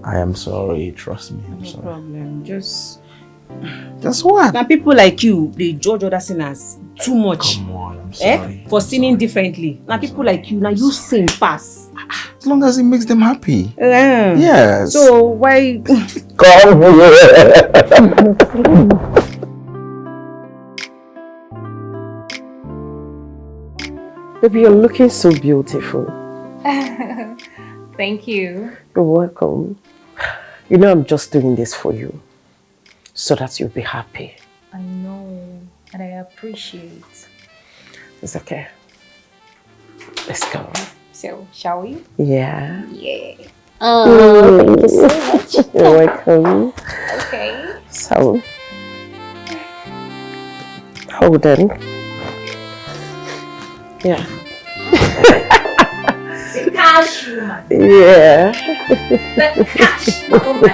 I am sorry. Trust me. I'm sorry. No problem. Just what? Now people like you, they judge other sinners too much. Come on, I'm sorry. For sinning differently. Now people like you, now you sin pass. As long as it makes them happy. Yeah. Yes. So why? Come here. Baby, you're looking so beautiful. Thank you. You're welcome. You know I'm just doing this for you, so that you'll be happy. I know, and I appreciate. It's okay. Let's go. So, shall we? Yeah. Yeah. Thank you so much. You're welcome. Okay. So, hold on. Yeah. The cash woman. Yeah. The cash woman.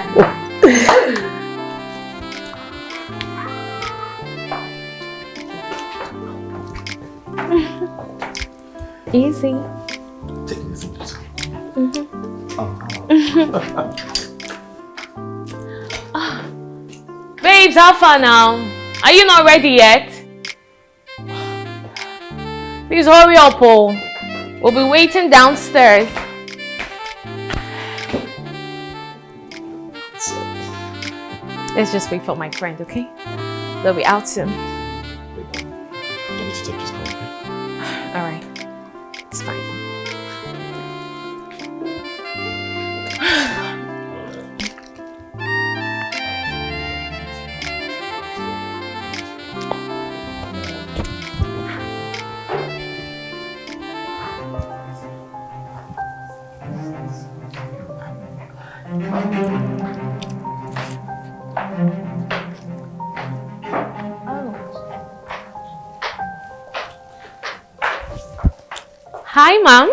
Easy. Take this into Babes, how far now? Are you not ready yet? Please hurry up, oh. We'll be waiting downstairs. Let's just wait for my friend, okay? They'll be out soon. Get me to take this call, okay? Alright. It's fine. Hi, Mom.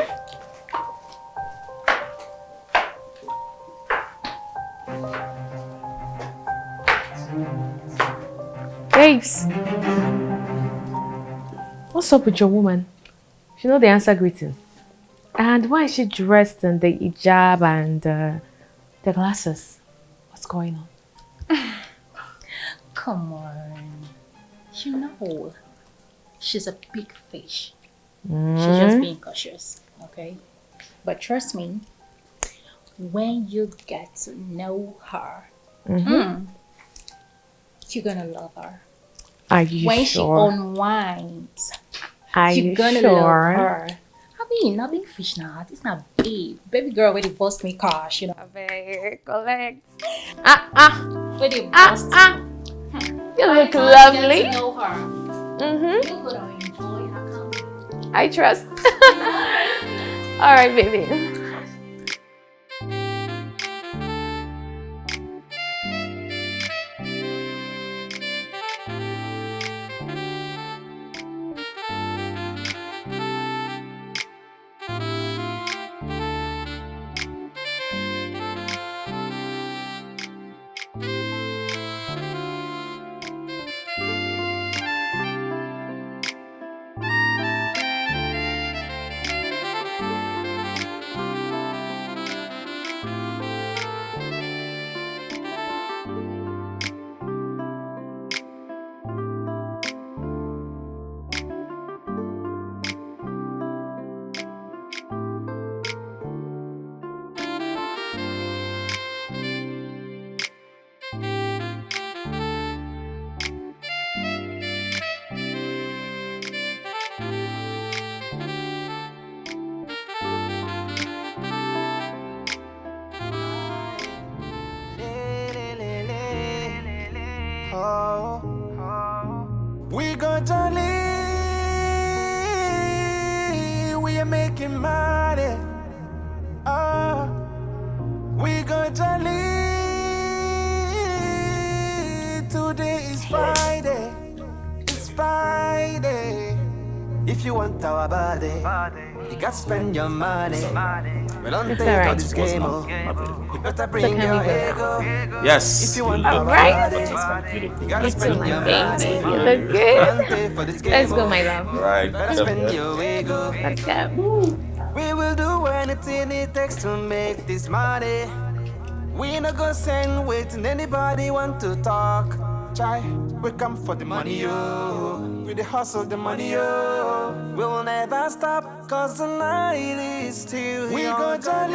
Babes. What's up with your woman? She know the answer greeting. And why is she dressed in the hijab and the glasses? What's going on? Come on. You know, she's a big fish. She's just being cautious, okay? But trust me, when you get to know her, you're gonna love her. Are you when sure? she unwinds, Are you're you gonna sure? love her. I mean, not being fish now. It's not baby girl where they bust me cash, you know. Collect. Where they bust. You look Get lovely. to know her. You're gonna enjoy her company. I trust. All right, baby. Oh, we go jolly, we are making money. Oh, we go jolly. Today is Friday. It's Friday. If you want our body, you got to spend your money. We don't It's take alright. all this game. You better bring can your we go ego. Yes. If you want our Alright. body, you gotta You too, spend my your baby. money. You look good. Don't pay for this game. Let's go, my love. Right. Better spend your ego. Let's go. We will do anything it takes to make this money. We no go send waiting anybody want to talk. Chai, we come for the money, yo. We the hustle the money, yo. We will never stop, cause the night is still young. We go jolly,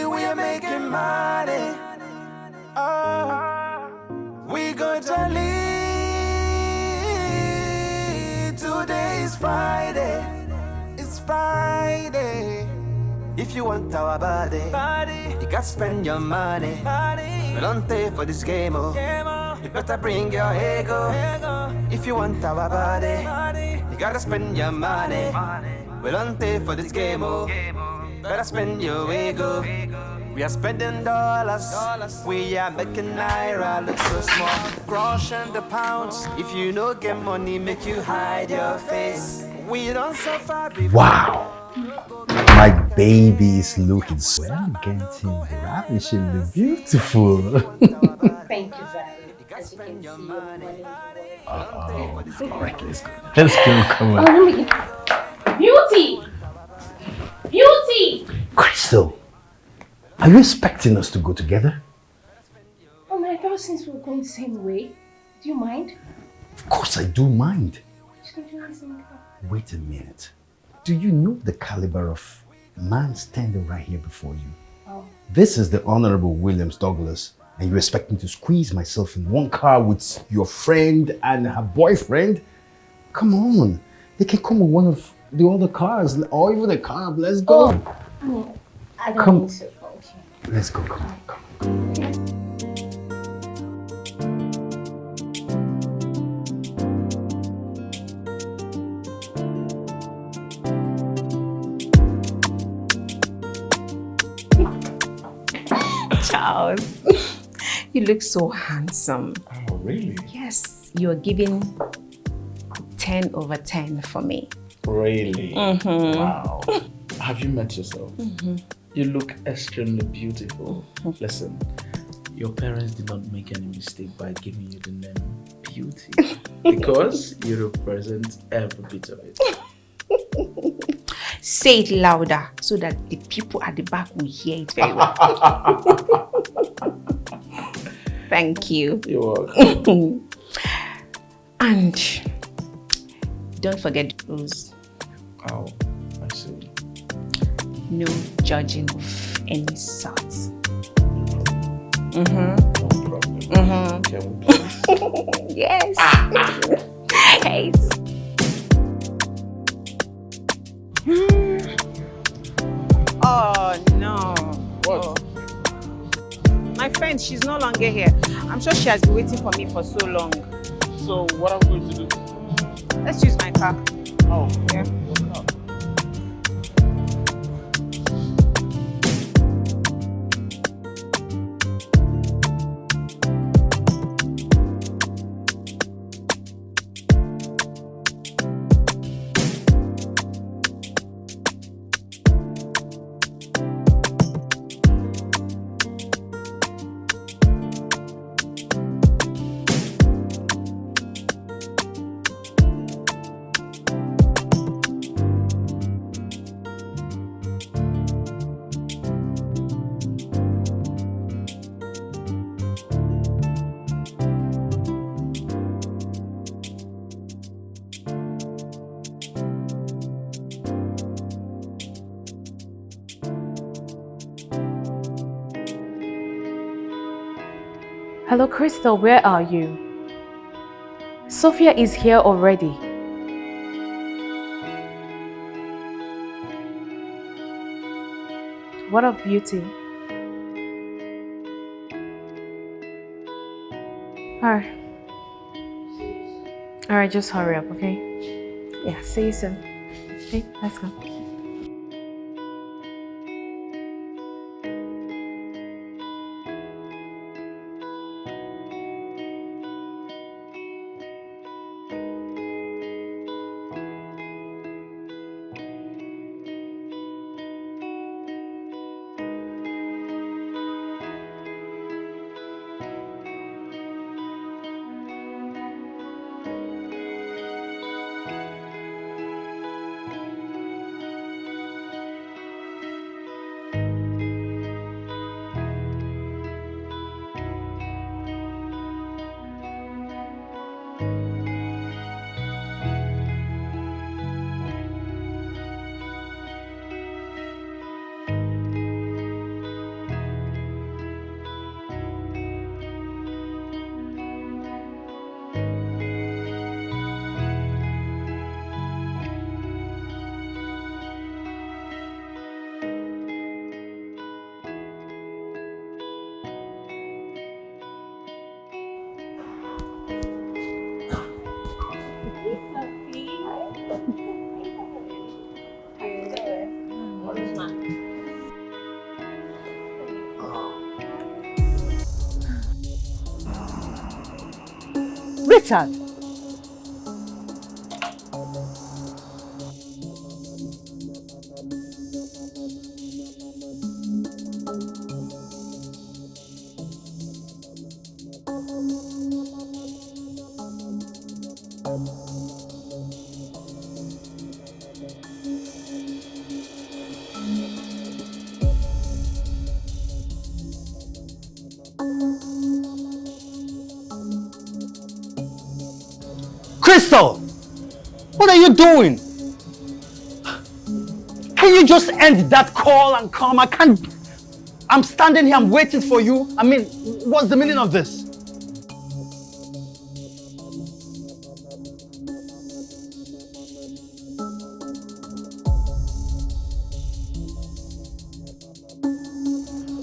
we are making money. Oh, we go jolly. Today is Friday. It's Friday. If you want our body, you got to spend your money. We don't pay for this game, oh. You better bring your ego. If you want our body, you gotta spend your money. We don't pay for this game, oh. Better spend your ego. We are spending dollars. We are making naira look so small. Crushing the pounds. If you no get money, make you hide your face. We don't suffer before. Wow. My baby is looking so elegant, ravishingly beautiful. Thank you, Zari. As you can see, your money. Alright, let's go. Let's go, come on. Beauty! Beauty! Crystal, are you expecting us to go together? Oh my God, since we're going the same way, do you mind? Of course I do mind. Just gonna do this in the car. Wait a minute. Do you know the caliber of man standing right here before you? Oh. This is the Honorable Williams Douglas, and you expect me to squeeze myself in one car with your friend and her boyfriend? Come on. They can come with one of the other cars, or even a car. Let's go. Oh, I don't Come. think so. Okay. Let's go, come on, come on. Charles, you look so handsome. Oh, really? Yes, you are giving 10 over 10 for me. Really? Mhm. Wow. Have you met yourself? You look extremely beautiful. Listen, your parents did not make any mistake by giving you the name Beauty because you represent every bit of it. Say it louder so that the people at the back will hear it very well. Thank you. You're welcome. And don't forget the rules. Oh, I see. No judging of any sort. No problem. Can we please? Yes. Hey. Oh no. What? Oh. My friend, she's no longer here. I'm sure she has been waiting for me for so long. So what are we going to do? Let's use my car. Oh, yeah. Hello, Crystal, where are you? Sophia is here already. What of Beauty? Alright. Alright, just hurry up, okay? Yeah, see you soon. Okay, let's go. Richard! Crystal! What are you doing? Can you just end that call and come? I'm standing here, I'm waiting for you. I mean, what's the meaning of this?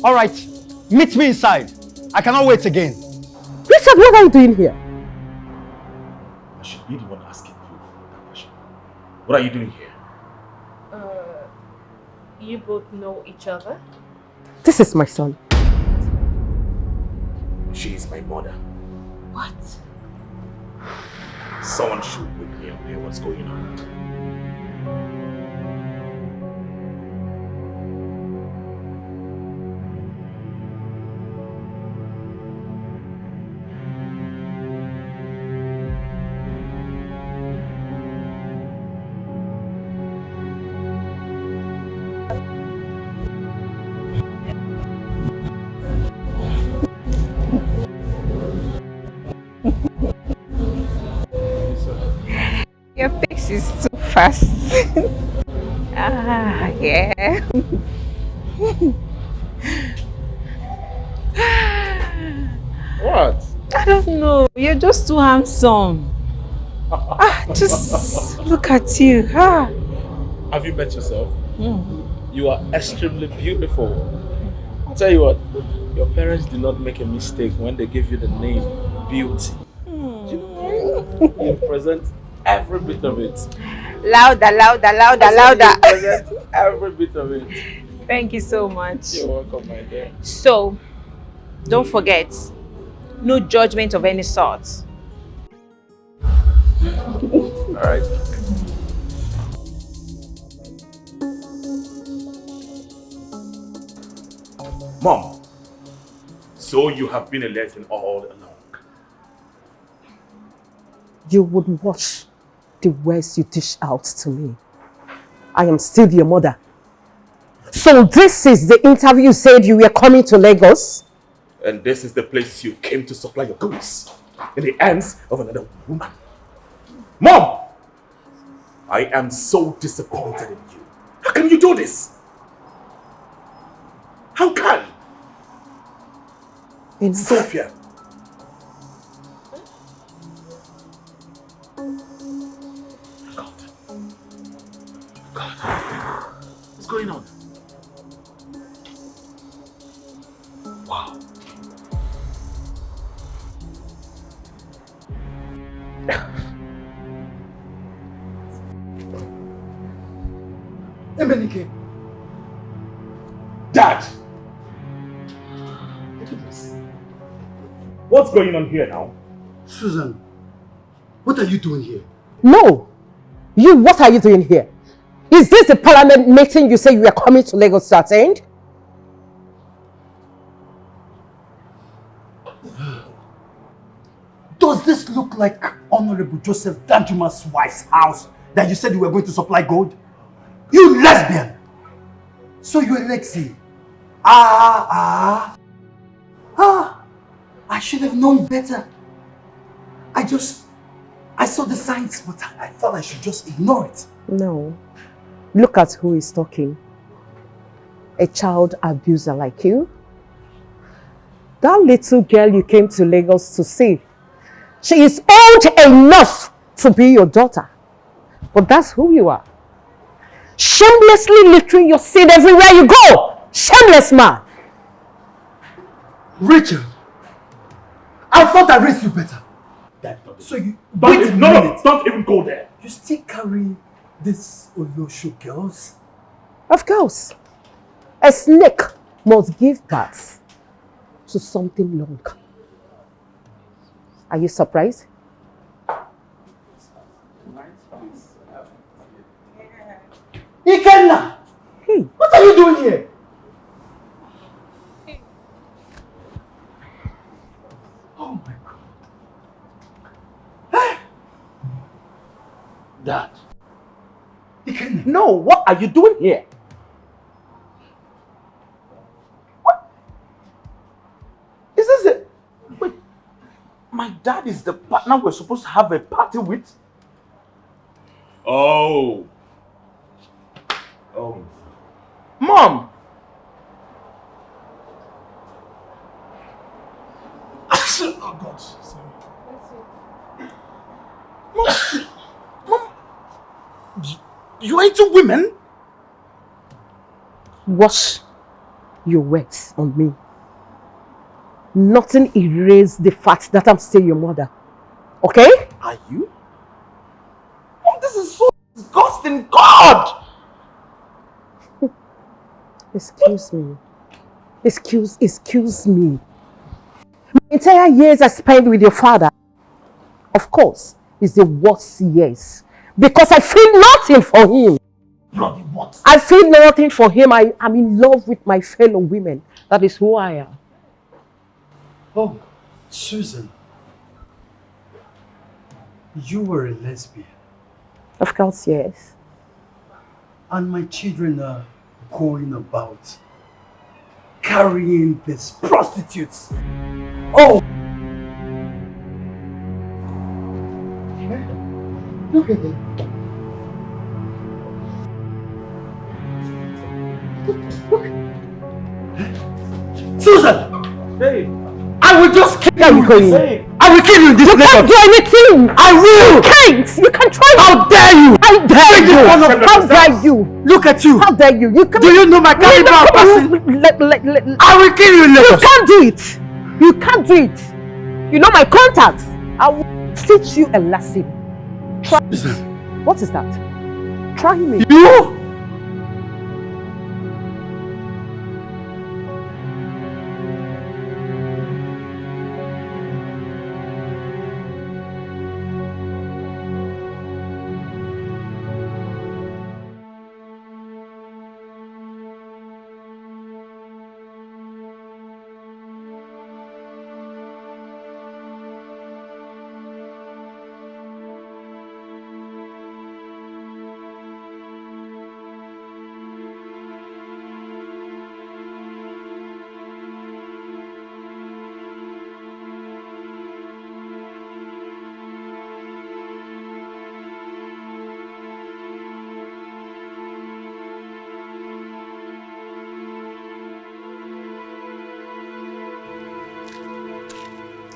All right, meet me inside. I cannot wait again. Richard, what are you doing here? I should be the one asking you that question. What are you doing here? You both know each other? This is my son. She is my mother. What? Someone should wake me up here. What's going on? Your pace is too fast. Yeah. What? I don't know. You're just too handsome. Just look at you. Have you met yourself? You are extremely beautiful. I'll tell you what, your parents did not make a mistake when they gave you the name Beauty. You present every bit of it. Louder, louder, louder, louder. You present every bit of it. Thank you so much. You're welcome, my dear. So, don't forget, no judgment of any sort. Alright. Mom, so you have been a lesson all along. You would watch the words you dish out to me. I am still your mother. So this is the interview you said you were coming to Lagos? And this is the place you came to supply your goods in the hands of another woman. Mom! I am so disappointed in you. How can you do this? How can? Sophia. God. What's going on? Wow. Dad! What's going on here now? Susan, what are you doing here? No! You, what are you doing here? Is this the parliament meeting you say you are coming to Lagos to attend? Does this look like Honorable Joseph Danjuma's wife's house that you said you were going to supply gold? You lesbian! So you're Lexi. I should have known better. I saw the signs, but I thought I should just ignore it. No. Look at who is talking. A child abuser like you. That little girl you came to Lagos to see, she is old enough to be your daughter. But that's who you are. Shamelessly littering your seed everywhere you go. Shameless man. Richard, I thought I raised you better. So you Don't even go there. You still carry these Olosho girls? Of course. A snake must give birth to something long. Are you surprised? Ikenna! Hey. What are you doing here? Oh my God. Dad. Ikenna. No, what are you doing here? What? Is this a... Wait. My dad is the partner we're supposed to have a party with? Oh. Mom! Oh God, sorry. Mom, you ain't two women? Wash your words on me. Nothing erased the fact that I'm still your mother. Okay? Are you? Mom, this is so disgusting. God! Excuse me. Excuse me. My entire years I spent with your father, of course, is the worst years. Because I feel nothing for him. Bloody what? I feel nothing for him. I'm in love with my fellow women. That is who I am. Oh, Susan. You were a lesbian. Of course, yes. And my children are going about carrying these prostitutes. Oh! Look at them. Susan! Hey! I will just kill you! Going. I will kill you in this You can't do anything! I will! You can't! You can try! How dare you! How dare you! How dare you! Look at you! How dare you! You can... Do you know my caliber of person? I will kill you in Lagos! You can't do it! You can't do it! You know my contacts! I will teach you a lesson. Try. What is that? Try me. You?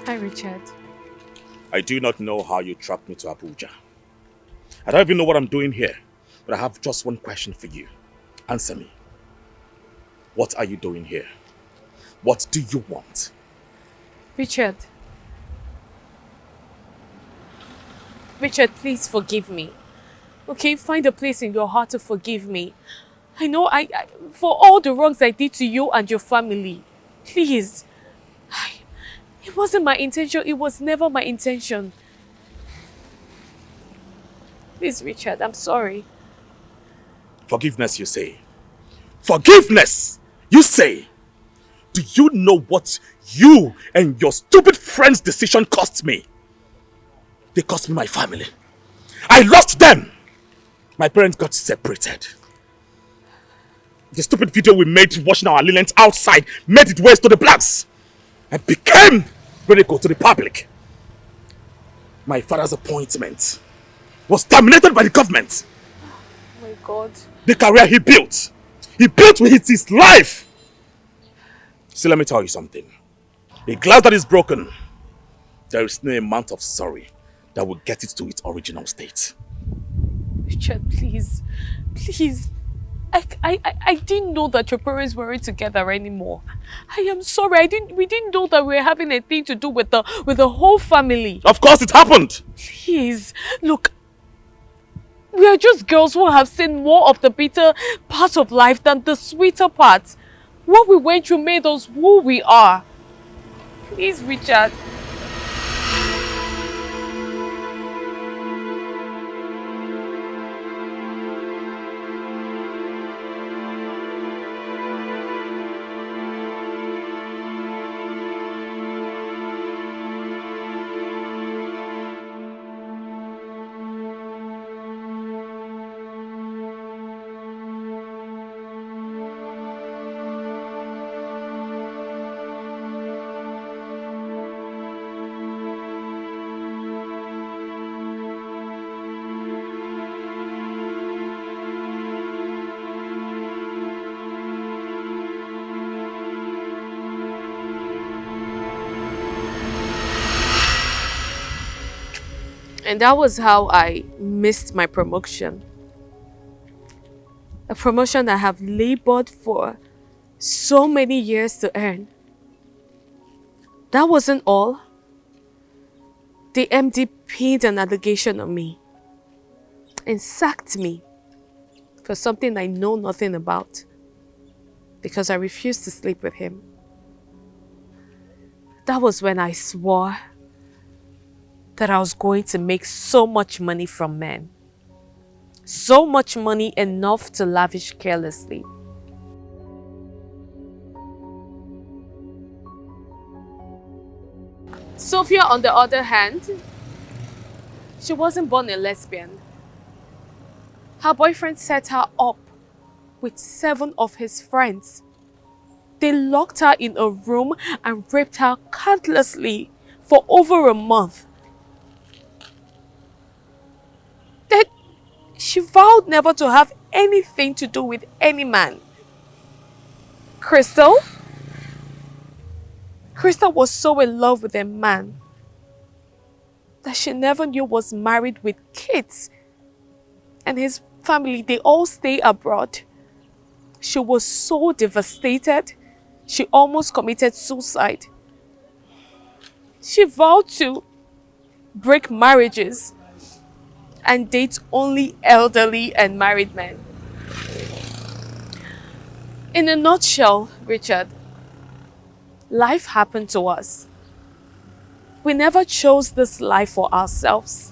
Hi, Richard. I do not know how you tracked me to Abuja. I don't even know what I'm doing here, but I have just one question for you. Answer me. What are you doing here? What do you want? Richard. Richard, please forgive me. Okay, find a place in your heart to forgive me. I know for all the wrongs I did to you and your family. Please. It wasn't my intention. It was never my intention. Please, Richard, I'm sorry. Forgiveness, you say? Forgiveness, you say? Do you know what you and your stupid friend's decision cost me? They cost me my family. I lost them. My parents got separated. The stupid video we made washing our linens outside made it waste to the blacks and became ridicule to the public. My father's appointment was terminated by the government. Oh my God. The career he built with his life. See, let me tell you something. A glass that is broken, there is no amount of sorry that will get it to its original state. Richard, please. Please. I didn't know that your parents weren't together anymore. I am sorry. We didn't know that we were having a thing to do with the whole family. Of course it happened. Please, look. We are just girls who have seen more of the bitter part of life than the sweeter part. What we went through made us who we are. Please, Richard. And that was how I missed my promotion. A promotion I have labored for so many years to earn. That wasn't all. The MD pinned an allegation on me and sacked me for something I know nothing about because I refused to sleep with him. That was when I swore that I was going to make so much money from men. So much money, enough to lavish carelessly. Sophia, on the other hand, she wasn't born a lesbian. Her boyfriend set her up with 7 of his friends. They locked her in a room and raped her countlessly for over a month. Then she vowed never to have anything to do with any man. Crystal was so in love with a man that she never knew was married with kids. And his family, they all stay abroad. She was so devastated, she almost committed suicide. She vowed to break marriages and date only elderly and married men. In a nutshell, Richard, life happened to us. We never chose this life for ourselves.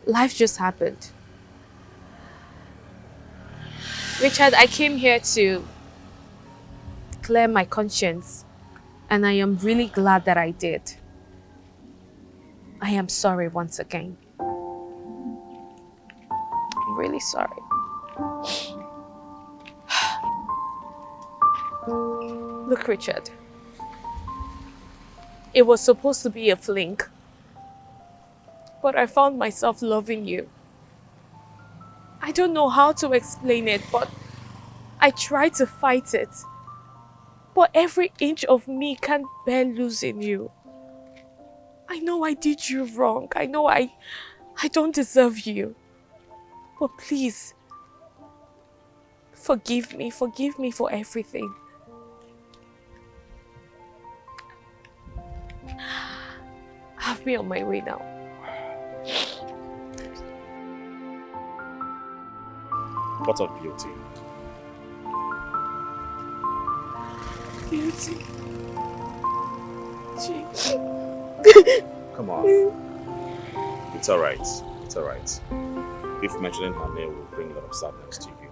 Life just happened. Richard, I came here to clear my conscience, and I am really glad that I did. I am sorry once again. I'm really sorry. Look, Richard. It was supposed to be a fling, but I found myself loving you. I don't know how to explain it, but I tried to fight it. But every inch of me can't bear losing you. I know I did you wrong. I know I don't deserve you. But please, forgive me. Forgive me for everything. I'll be on my way now. What of beauty? Beauty. Come on. It's alright. It's alright. If mentioning her name will bring a lot of sadness to you,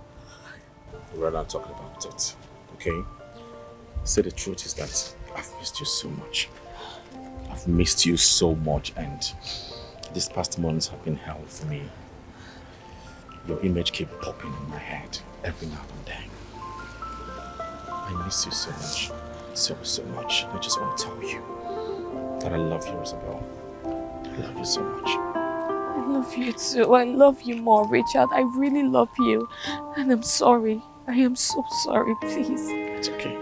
rather than talking about it, okay? Say the truth is that I've missed you so much. I've missed you so much, and these past months have been hell for me. Your image keeps popping in my head every now and then. I miss you so much. So much. I just want to tell you that I love you, Isabel. I love you so much. I love you too. I love you more, Richard. I really love you. And I'm sorry. I am so sorry, please. It's okay.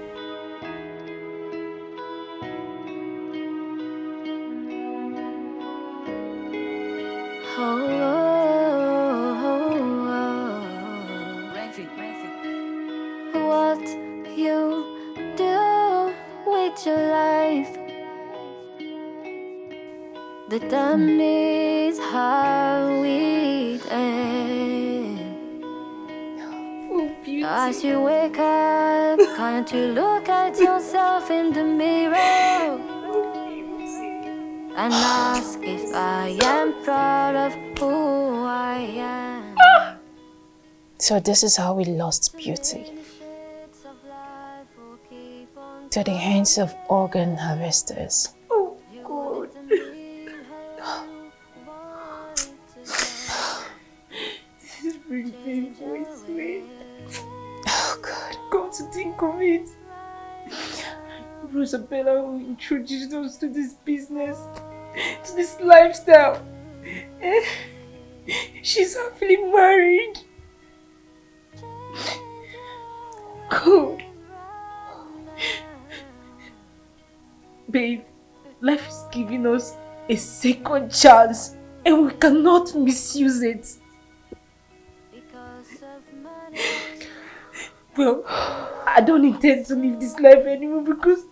What you do with your life determines how we end. As you wake up, can't you look at yourself in the mirror and ask if I am proud of who I am? So this is how we lost Beauty. To the hands of organ harvesters. Oh, God. This is really painful, isn't it? Oh, God. Come to think of it. Rosabella who introduced us to this business, to this lifestyle. She's happily married. God. Babe, life is giving us a second chance and we cannot misuse it. Well, I don't intend to live this life anymore because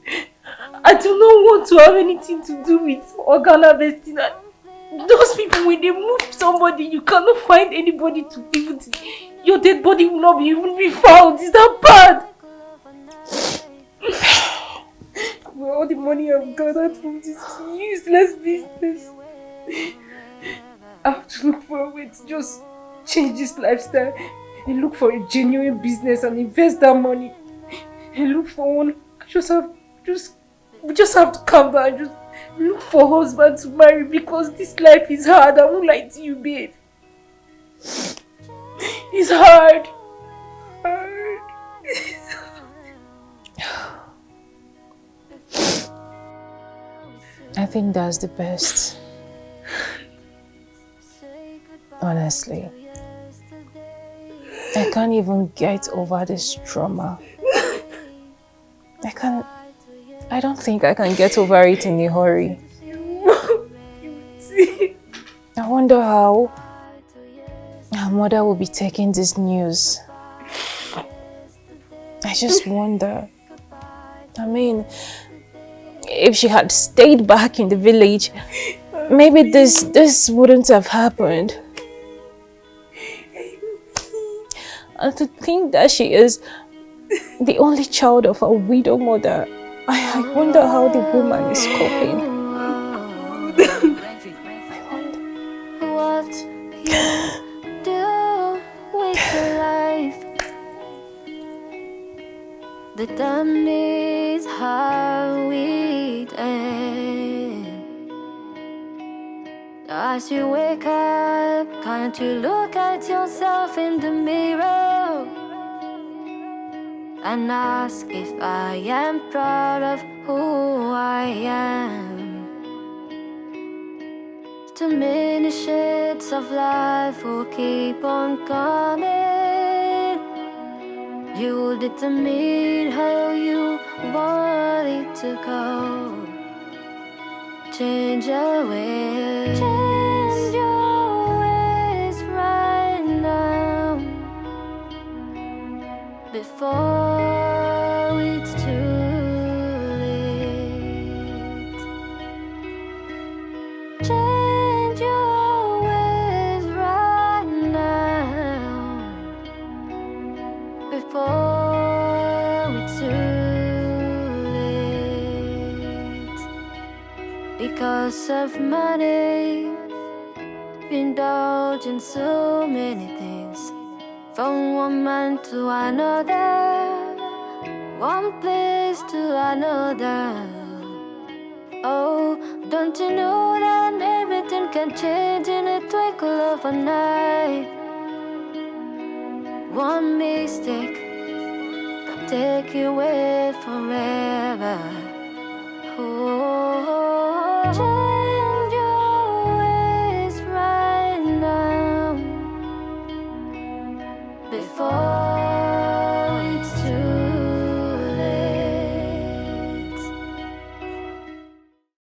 I do not want to have anything to do with organ harvesting. Those people, when they move somebody, you cannot find anybody to even... Your dead body will not even be found. Is that bad? Well, all the money I've gathered from this useless business, I have to look for a way to just change this lifestyle and look for a genuine business and invest that money and look for one. We just have to calm down and just look for a husband to marry because this life is hard. I won't lie to you, babe. It's hard. I think that's the best. Honestly. I can't even get over this trauma. I don't think I can get over it in a hurry. I wonder how her mother will be taking this news. I just wonder. I mean, if she had stayed back in the village, maybe this wouldn't have happened. And to think that she is the only child of a widow mother, I wonder how the woman is coping. What you do with your life determines how we end. As you wake up, can't you look at yourself in the mirror and ask if I am proud of who I am? Too many shades of life will keep on coming. You will determine how you want it to go. Change your ways. Change your ways right now before it's too late. Change your ways right now before it's too because of money. Indulge in so many things, from one man to another, one place to another. Oh, don't you know that everything can change in a twinkle of an eye? One mistake can take you away forever. Oh,